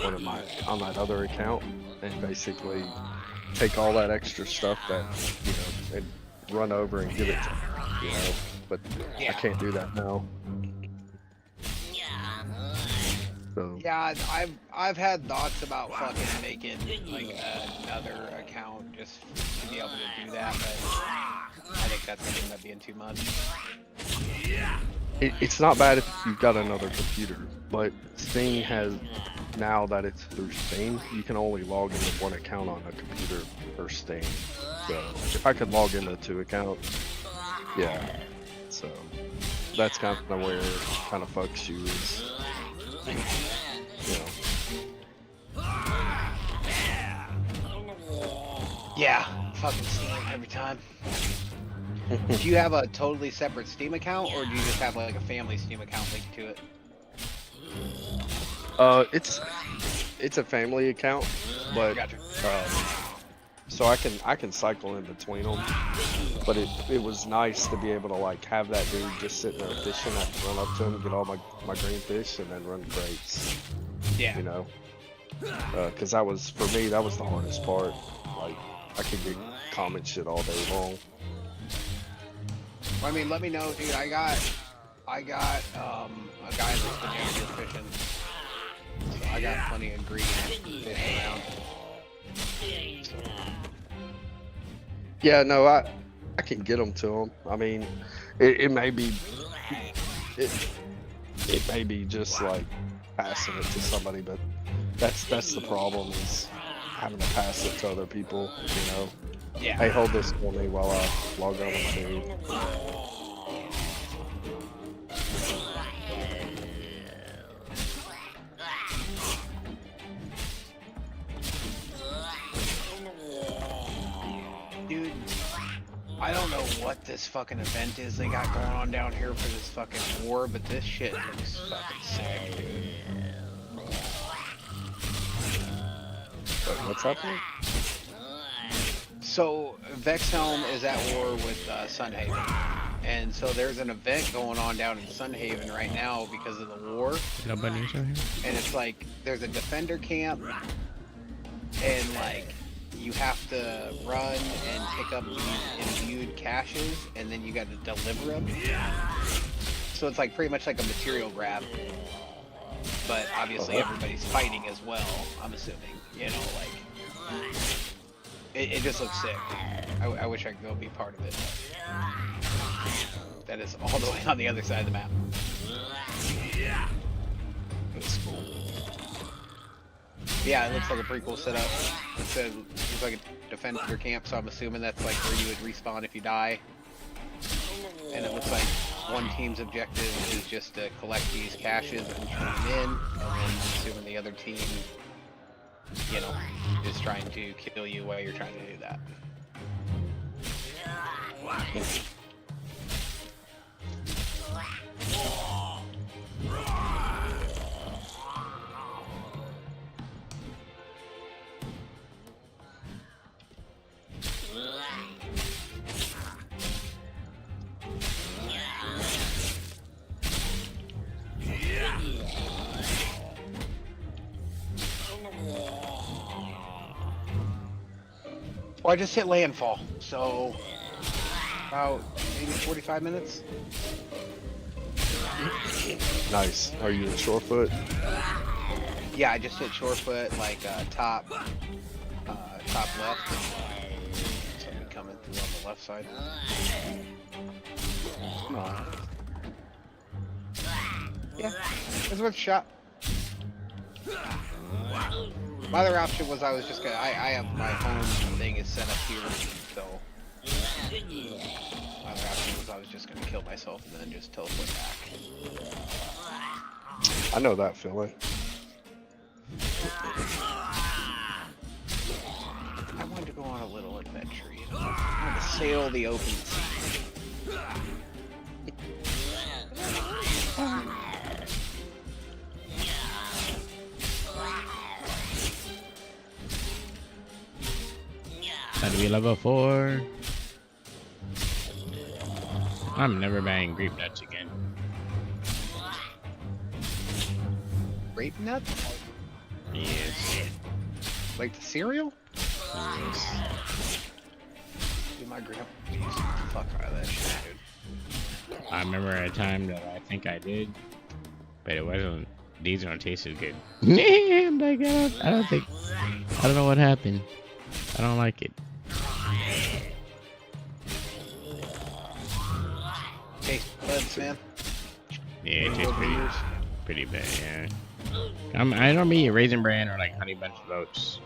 on that other account and basically take all that extra stuff that, you know, and run over and give it to me, you know. But I can't do that now. So. Yeah, I've had thoughts about fucking making like another account just to be able to do that, but I think that's gonna end up being too much. It's not bad if you've got another computer, but Steam has, now that it's through Steam, you can only log into one account on a computer per Steam. So if I could log into 2 accounts, yeah. So that's kind of where it kind of fucks you is, you know. Yeah, fucking Steam every time. Do you have a totally separate Steam account, or do you just have like a family Steam account linked to it? It's a family account, but Gotcha. so I can cycle in between them. But it was nice to be able to like have that dude just sitting there fishing. I could run up to him, get all my green fish, and then run crates. Yeah. You know, because that was, for me, that was the hardest part. Like I could get comment shit all day long. Well, I mean, let me know, dude. I got a guy that's been down here fishing. So I got plenty of green fish around. Yeah, no, I can get them to him. I mean, it may be it may be just like passing it to somebody, but that's the problem, is having to pass it to other people, you know. Yeah. Hey, hold this for me while I log on to. Dude, I don't know what this fucking event is they got going on down here for this fucking war, but this shit looks fucking sick, dude. What's happening? So, Vexhelm is at war with Sunhaven. And so there's an event going on down in Sunhaven right now because of the war. Nobody's out here. And it's like, there's a defender camp, and like, you have to run and pick up these imbued caches, and then you got to deliver them. So it's like pretty much like a material grab. But obviously everybody's fighting as well, I'm assuming. You know, like, it just looks sick. I wish I could go be part of it. That is all the way on the other side of the map. That's cool. Yeah, it looks like a pretty cool setup. It says it's like a defender camp, so I'm assuming that's like where you would respawn if you die. And it looks like one team's objective is just to collect these caches and turn them in, and then I'm assuming the other team, you know, is trying to kill you while you're trying to do that. Well, I just hit landfall, so about maybe 45 minutes. Nice. Are you in Shorefoot? Yeah, I just hit Shorefoot, like top left. Somebody coming through on the left side. Yeah, it's worth a shot. My other option was I was just gonna, I have my home thing is set up here, so my other option was I was just gonna kill myself and then just teleport back. I know that feeling. I wanted to go on a little adventure, you know? I wanted to sail the open sea. Had to be level 4. I'm never buying grape nuts again. Grape nuts? Yes. Like the cereal? Yes. Dude, my grandpa used to fuck out of that shit, dude. I remember a time that I think I did, but it wasn't. These don't taste as good. I'm like, I don't know what happened. I don't like it. Taste buds, man. Yeah, it tastes pretty bad. Yeah. I don't eat Raisin Bran or like Honey Bunch of Oats.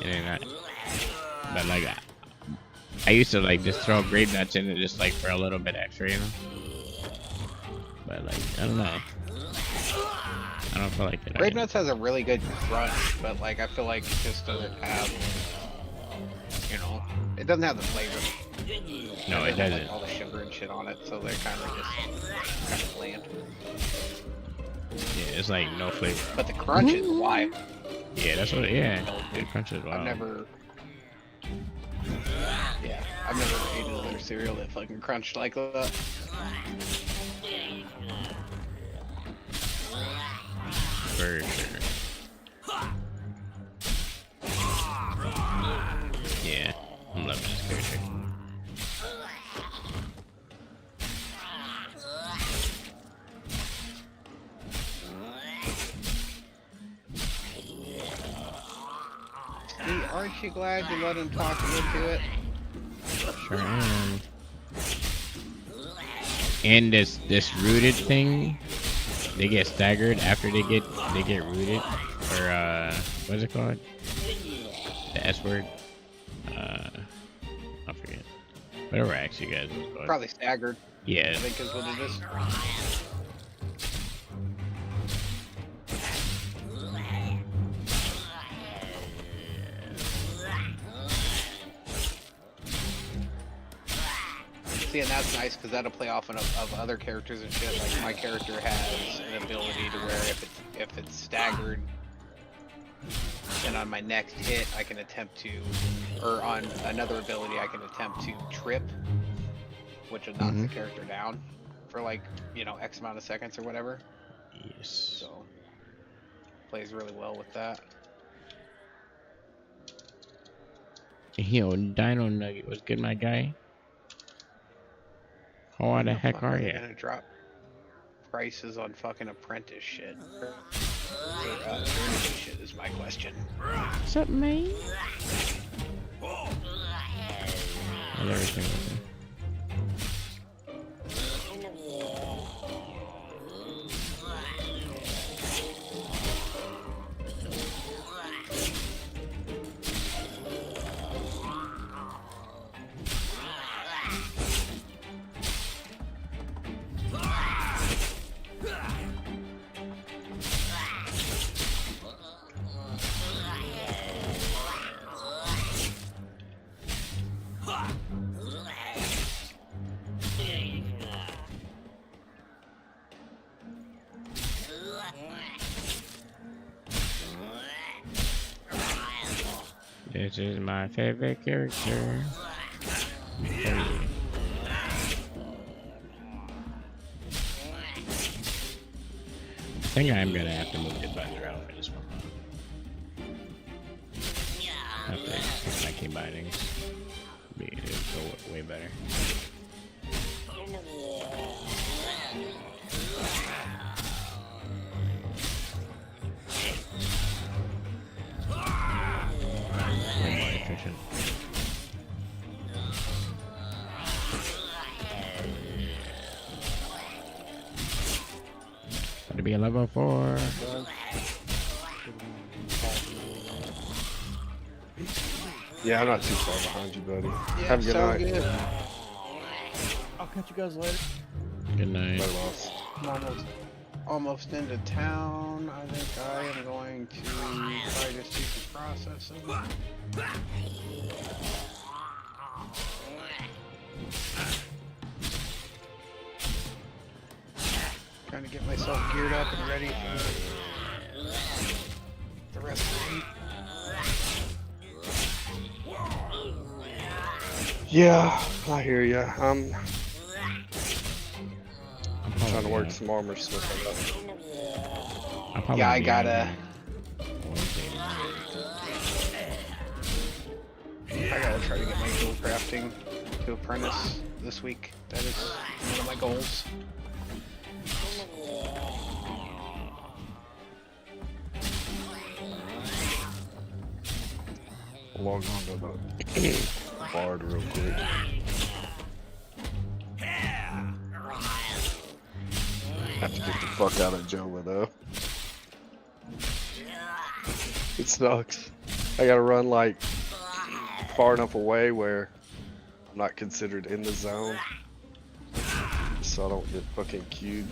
And then but like I used to like just throw grape nuts in it just like for a little bit extra, you know. But like I don't know. I don't feel like it. Grape nuts has a really good crunch, but like I feel like it just doesn't have, you know, it doesn't have the flavor. No, it doesn't have, doesn't. like, all the sugar and shit on it, so they're kind of bland. Yeah, it's like no flavor. But the crunch is why. Yeah, that's what. Yeah, the crunch is wild. I've never ate another cereal that fucking crunched like that. For sure. Yeah, I'm loving this character. Hey, aren't you glad you let him talk you into it? Sure am. And this rooted thing, they get staggered after they get rooted, or what's it called? The S word. I forget. Whatever actually guys was called. Probably staggered, I Yeah. think is what it is. See, and that's nice because that'll play off of other characters and shit. Like my character has an ability to where if it's staggered, then on my next hit I can attempt to, or on another ability I can attempt to trip, which will knock the character down for like, you know, X amount of seconds or whatever. Yes. So plays really well with that. Yo, Dino Nugget was good, my guy. How the heck are you? Gonna drop prices on fucking Apprentice shit. Trinity shit is my question. What's up, man? How's everything with you? This is my favorite character. I think I'm gonna have to move the buttons around for this one. After fix my key bindings, it'll go way better. Way more efficient. Gotta be a level 4. Yeah, I'm not too far behind you, buddy. Yeah, Have a good sounds night. good. I'll catch you guys later. Good night. Bye, boss. I'm Almost into town. I think I am going to probably just do some processing. Trying to get myself geared up and ready for the rest of the week. Yeah, I hear you. I'm I'm trying to probably work gonna- some armor smithing up. I'm probably Yeah, gonna I be gotta. on Wednesday night. I gotta try to get my tool crafting to apprentice this week. That is one of my goals. Log on to the bard real quick. Have to get the fuck out of Joa though. It sucks. I gotta run like far enough away where I'm not considered in the zone, so I don't get fucking queued.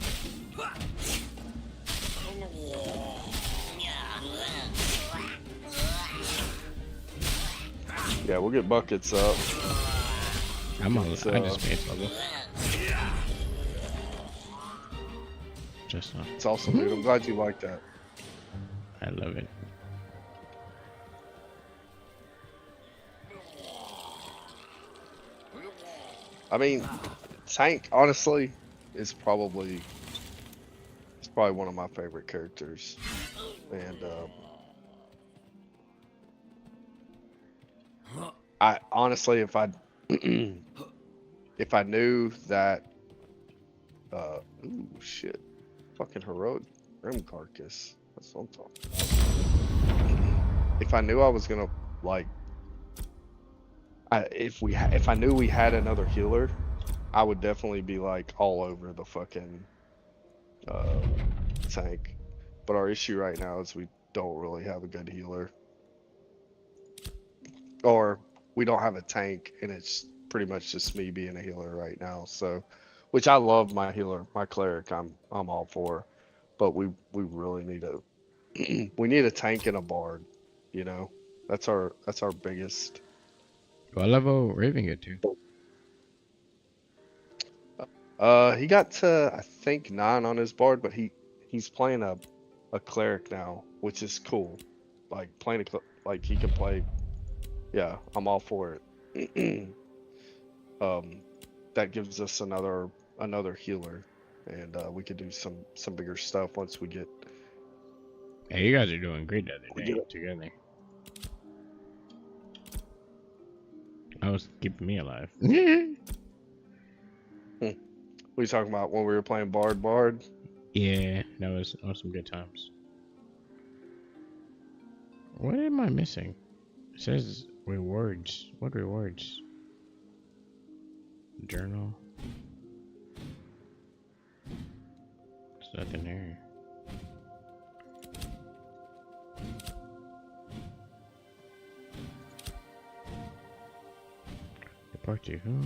Yeah, we'll get buckets up. I'm on. I It's, just made level. Just not. It's awesome, dude. I'm glad you like that. I love it. I mean, Tank honestly is probably one of my favorite characters, and I honestly, if I if I knew that, ooh shit, fucking heroic grim carcass. That's what I'm talking about. If I knew I was gonna like, if I knew we had another healer, I would definitely be like all over the fucking tank. But our issue right now is we don't really have a good healer, or we don't have a tank, and it's pretty much just me being a healer right now. So, which I love my healer, my cleric. I'm all for, but we really need a we need a tank and a bard. You know, that's our biggest. What level Raven get to? He got to I think 9 on his bard, but he's playing a cleric now, which is cool. Like playing like he can play. Yeah, I'm all for it. That gives us another healer, and we could do some bigger stuff once we get. Hey, you guys are doing great the other We day do. together. That was keeping me alive. What are you talking about when we were playing bard? Yeah, that was some good times. What am I missing? It says rewards. What rewards? Journal. There's nothing there. Report to who?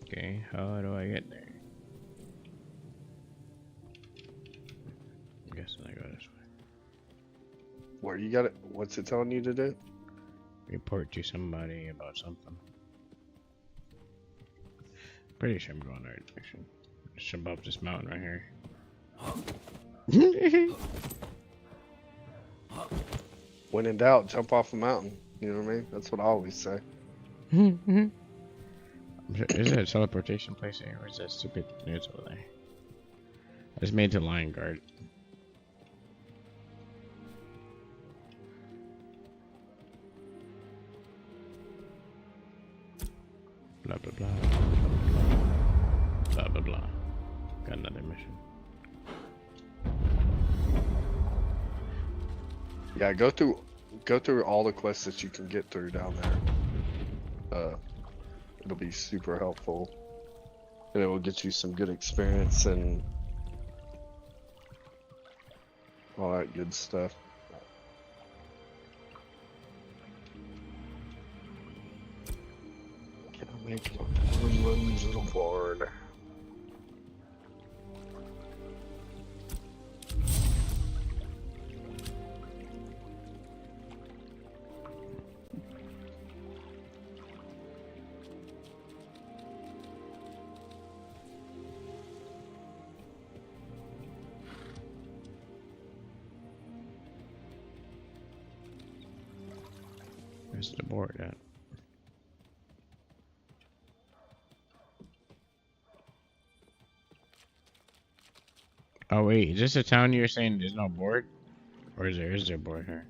Okay, how do I get there? I'm guessing I go this way. Where you got it? What's it telling you to do? Report to somebody about something. Pretty sure I'm going the right direction. Just jump up this mountain right here. When in doubt, jump off a mountain. You know what I mean? That's what I always say. Is there a teleportation place here? Or is that stupid? It's over there. I just made it to Lion Guard. Blah blah blah. Blah blah blah. Got another mission. Yeah, go through all the quests that you can get through down there. It'll be super helpful, and it will get you some good experience and all that good stuff. Can I make one little board? Where's the board at? Oh wait, is this a town you're saying there's no board? Or is there a board here?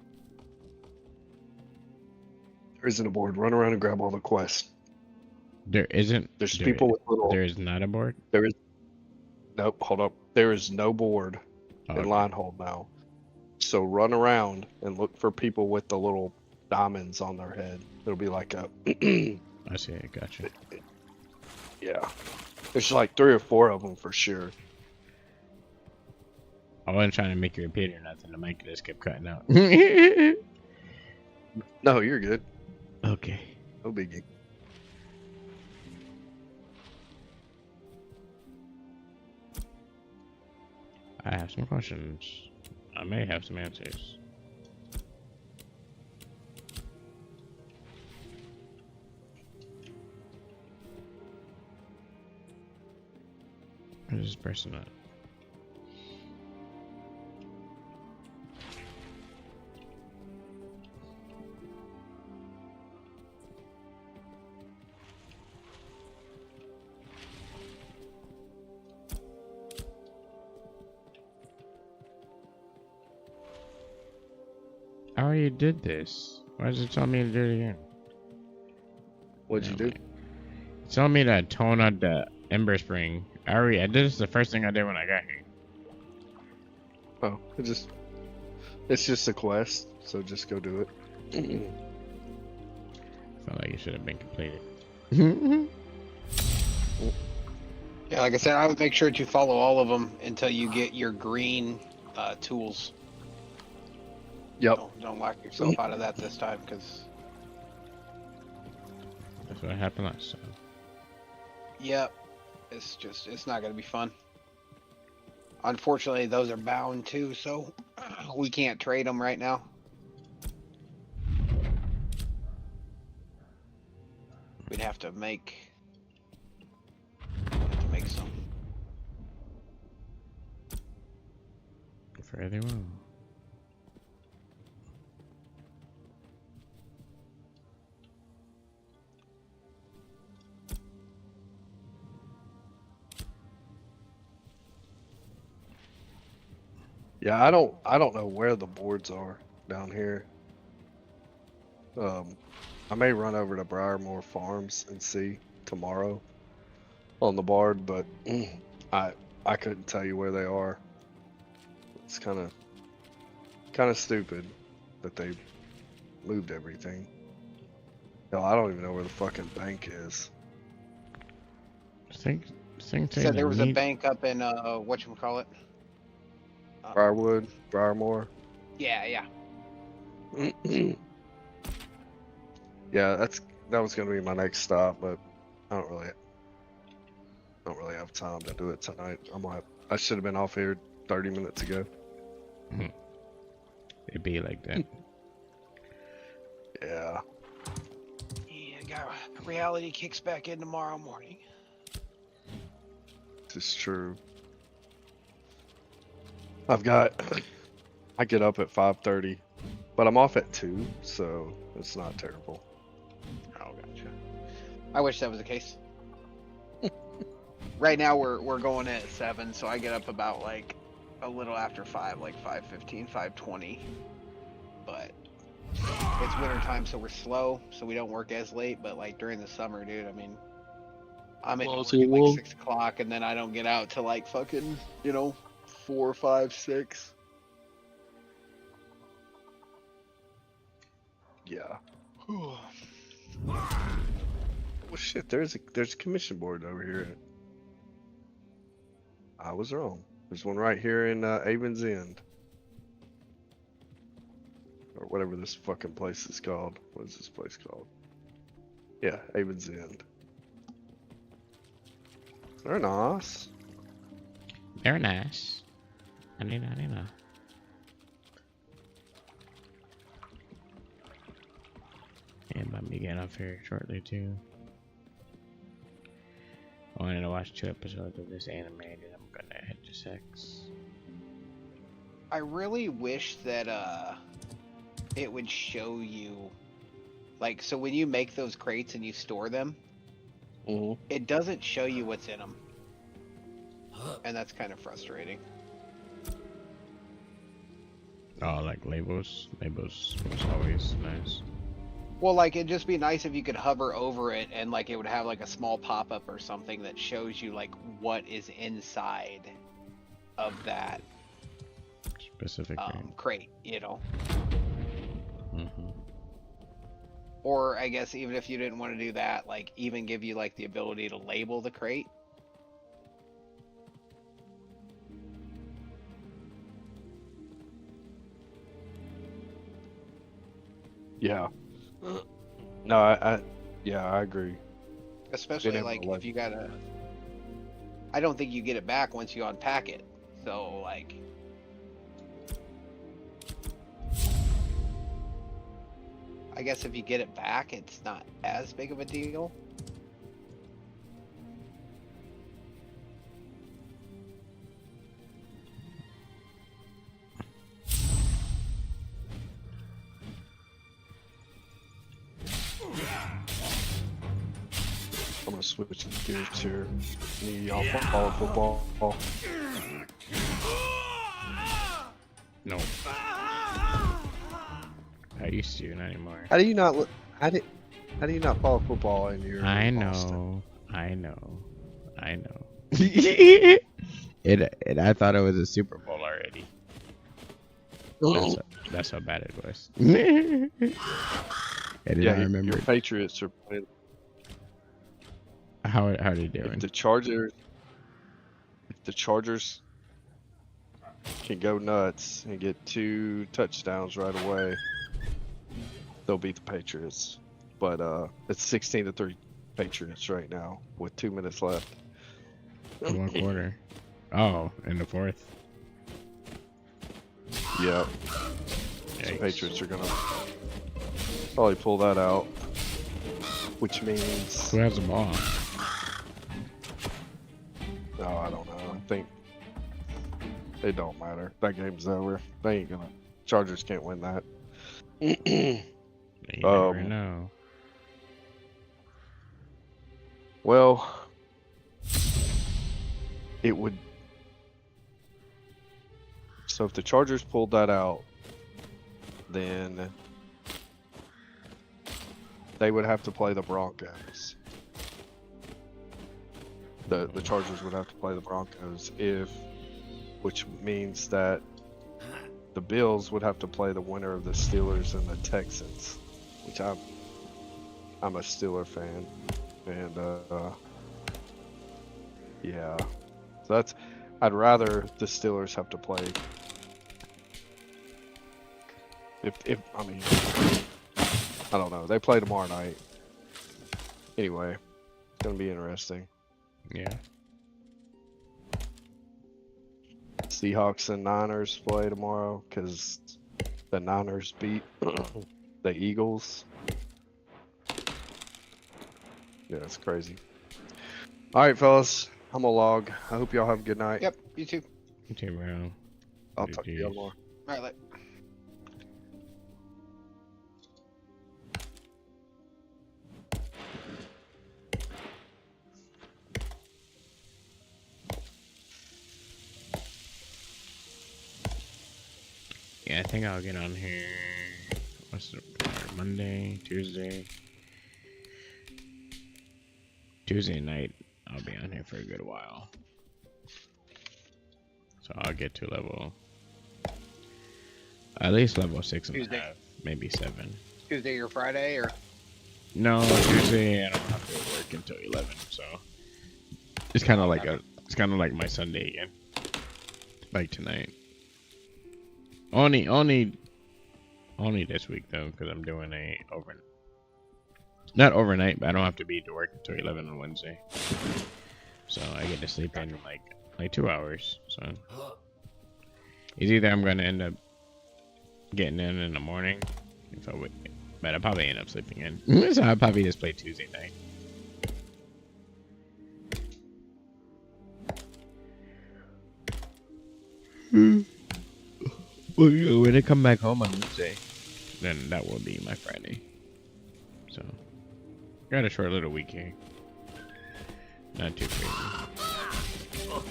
There isn't a board. Run around and grab all the quests. There isn't. There's people with little. There is not a board? There is. Nope. Hold up. There is no board in Okay. Linehold now. So run around and look for people with the little diamonds on their head. It'll be like a. I see it, gotcha. Yeah. There's like 3 or 4 of them for sure. I wasn't trying to make you repeat or nothing. The mic just kept cutting out. No, you're good. Okay. No biggie. I have some questions. I may have some answers. Where's this person at? I already did this. Why does it tell me to do it again? What'd you do? It's telling me to tone out the Ember Spring. I did this the first thing I did when I got here. Oh, it's just a quest, so just go do it. Felt like it should have been completed. Yeah, like I said, I would make sure to follow all of them until you get your green tools. Yep. Don't lock yourself out of that this time, because That's what happened last time. yep, it's not gonna be fun. Unfortunately, those are bound too, so we can't trade them right now. We'd have to make some. Fairly well. Yeah, I don't know where the boards are down here. I may run over to Briarmore Farms and see tomorrow on the board, but I couldn't tell you where they are. It's kind of stupid that they moved everything. Hell, I don't even know where the fucking bank is. Think So there was a bank up in whatchamacallit? Briarwood, Briarmore. Yeah. Yeah, that was gonna be my next stop, but I don't really have time to do it tonight. I should have been off here 30 minutes ago. It'd be like that. Yeah. Yeah, reality kicks back in tomorrow morning. This is true. I get up at 5:30, but I'm off at 2, so it's not terrible. Oh, gotcha. I wish that was the case. Right now we're going at 7, so I get up about like a little after 5, like 5:15, 5:20. But it's winter time, so we're slow, so we don't work as late. But like during the summer, dude, I mean, I'm at work at like 6 o'clock, and then I don't get out till like fucking 4, 5, 6. Yeah. Well, shit. There's a commission board over here. I was wrong. There's one right here in Avon's End, or whatever this fucking place is called. What is this place called? Yeah, Avon's End. They're nice. Very nice. I know. And I'll be getting off here shortly too. I wanted to watch 2 episodes of this anime, and I'm gonna head to 6. I really wish that it would show you Like, so when you make those crates and you store them, Mhm. it doesn't show you what's in them. And that's kind of frustrating. Oh, like labels. Labels was always nice. Well, like, it'd just be nice if you could hover over it and, like, it would have, like, a small pop-up or something that shows you, like, what is inside of that Specific. crate, you know? Mm-hmm. Or, I guess, even if you didn't want to do that, like, even give you, like, the ability to label the crate. Yeah. No, I agree. Especially, Being able like, to, like- if you gotta... I don't think you get it back once you unpack it. So, like... I guess if you get it back, it's not as big of a deal. I'm gonna switch gears here. Me off follow football. No. I used to, not anymore. How do you not? How do you not follow football in your? I Boston? know. it. I thought it was a Super Bowl already. That's how bad it was. And then Yeah, I remember your Patriots are playing. how are they doing? If the Chargers can go nuts and get 2 touchdowns right away, they'll beat the Patriots. But it's 16-3 Patriots right now with 2 minutes left. In one quarter. Oh, in the fourth. Yeah, the Yikes. Patriots are gonna probably pull that out, which means Who has the ball? no, I don't know. I think it don't matter. That game's over. They ain't gonna. Chargers can't win that. You never Um, know. Well, it would. So if the Chargers pulled that out, then they would have to play the Broncos. The Chargers would have to play the Broncos which means that the Bills would have to play the winner of the Steelers and the Texans, which I'm a Steeler fan, and yeah, so I'd rather the Steelers have to play. If I mean, I don't know, they play tomorrow night. Anyway, it's gonna be interesting. Yeah. Seahawks and Niners play tomorrow because the Niners beat the Eagles. Yeah, it's crazy. All right, fellas, I'm a log. I hope y'all have a good night. Yep, you too. Okay, bro. I'll talk to y'all more. Alright, like... Yeah, I think I'll get on here. What's the Monday, Tuesday? Tuesday night, I'll be on here for a good while. So I'll get to level, at least level 6 and a Tuesday. half, maybe 7. Tuesday or Friday, or... No, Tuesday I don't have to work until 11, so it's kind of like my Sunday again, like tonight. Only this week though, because I'm doing not overnight, but I don't have to be to work until 11 on Wednesday, so I get to sleep in like 2 hours. So it's either I'm gonna end up getting in the morning, if I would, but I'll probably end up sleeping in. So I'll probably just play Tuesday night. Well, when I come back home on Wednesday, then that will be my Friday. So, got a short little week here. Not too crazy. What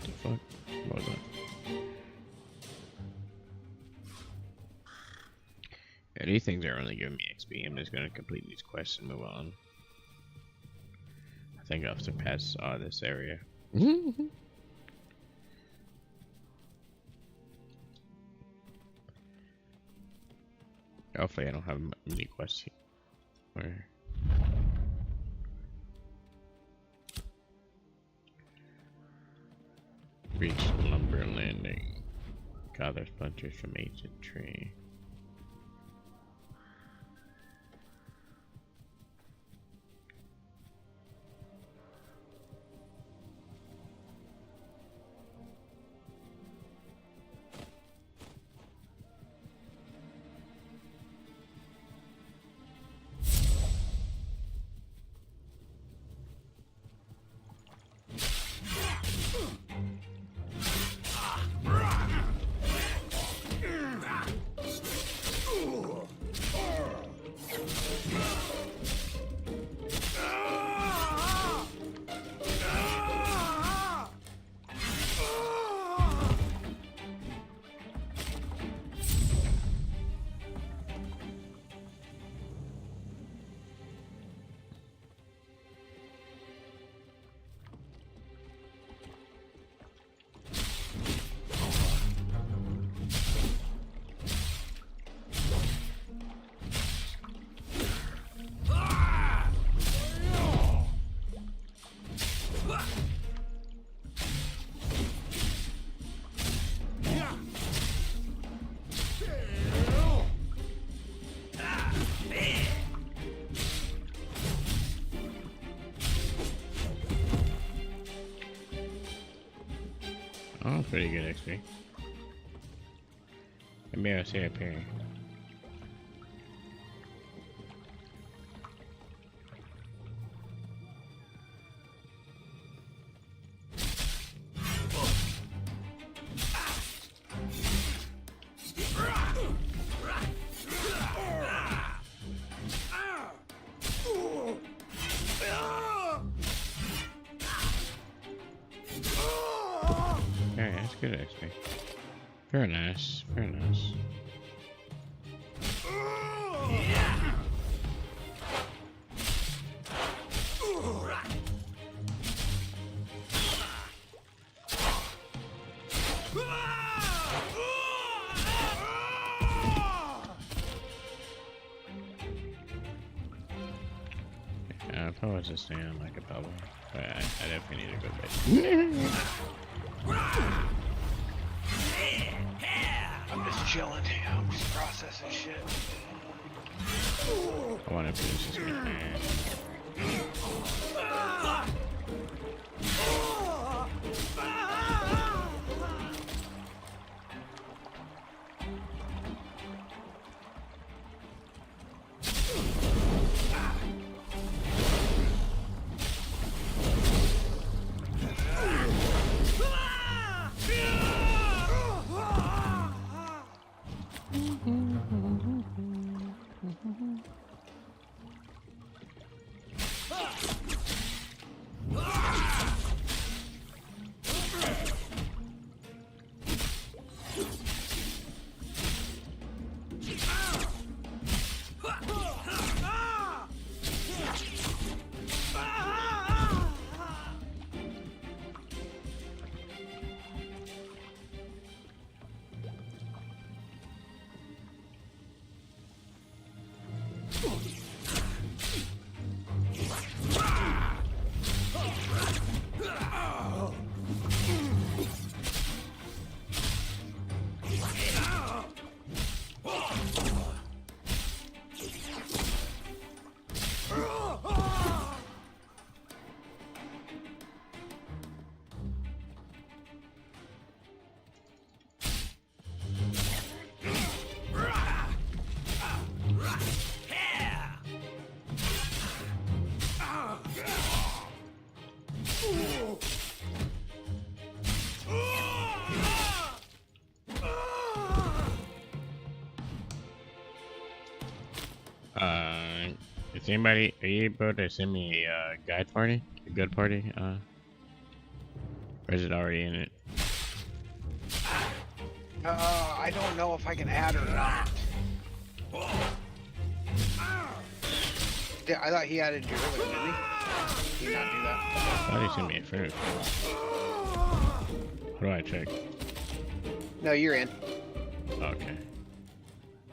the fuck? What was that? Yeah, these things are only giving me XP. I'm just gonna complete these quests and move on. I think I've surpassed this area. Hopefully I don't have many quests here. Where? Reach lumber landing. Gather splinters from ancient tree. Oh, pretty good XP. Maybe I'll see up here. Okay, that's good XP. Very nice, very nice. I'll probably just stay on like a bubble, but I definitely need to go back. I'm just chilling. I'm just processing shit. I want to finish this game. Is anybody, are you able to send me a guide party? A good party? Or is it already in it? I don't know if I can add or not. I thought he added you earlier, didn't he? Did he not do that? I thought he sent me a friend. How do I check? No, you're in. Okay.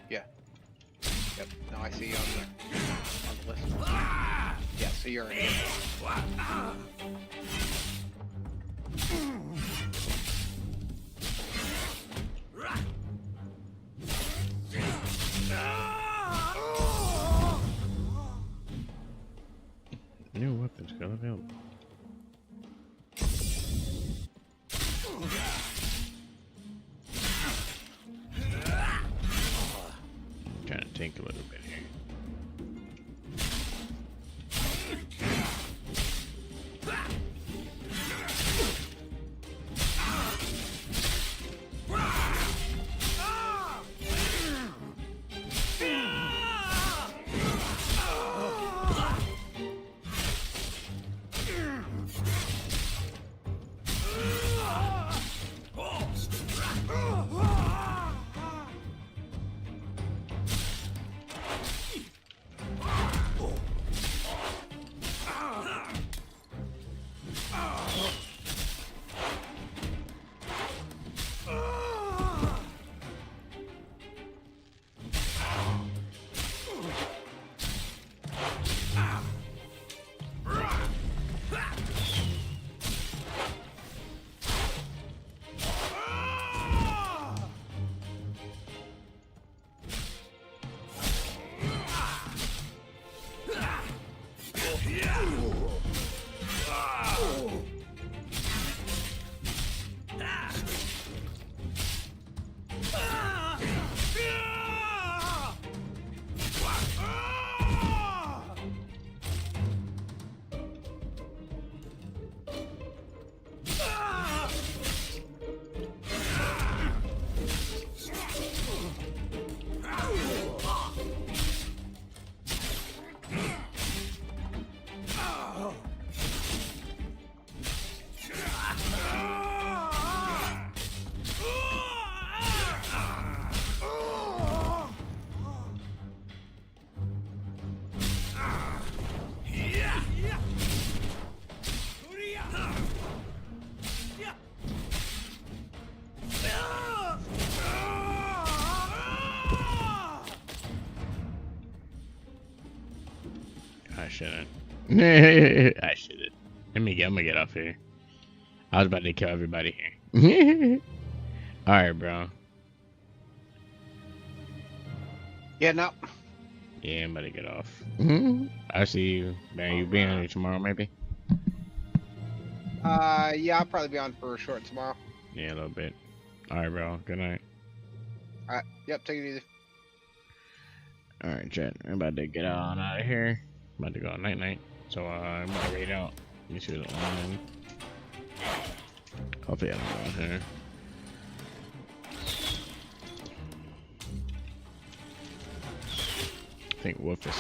Yeah. Yep. No, I see you on the list. Yeah, so you're in. New weapons got available. I'm trying to think a little bit here. I shouldn't. I shouldn't. I'm gonna get off here. I was about to kill everybody here. Alright, bro. Yeah, no. Yeah, I'm about to get off. I'll see you. Man, you be on here tomorrow, maybe? Yeah, I'll probably be on for a short tomorrow. Yeah, a little bit. Alright, bro. Good night. Alright, yep, take it easy. Alright, chat. I'm about to get on out of here. I'm about to go night-night. So, I'm about to raid out. Let me see what's on. Hopefully I don't go out here. I think Wolf is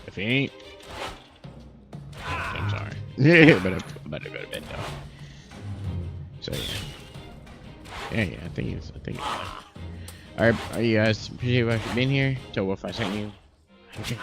if he ain't, I'm sorry. Yeah, but I'm about to go to bed though. So yeah, I think it's alright, you guys appreciate you being here. Tell Wolf I sent you. Okay.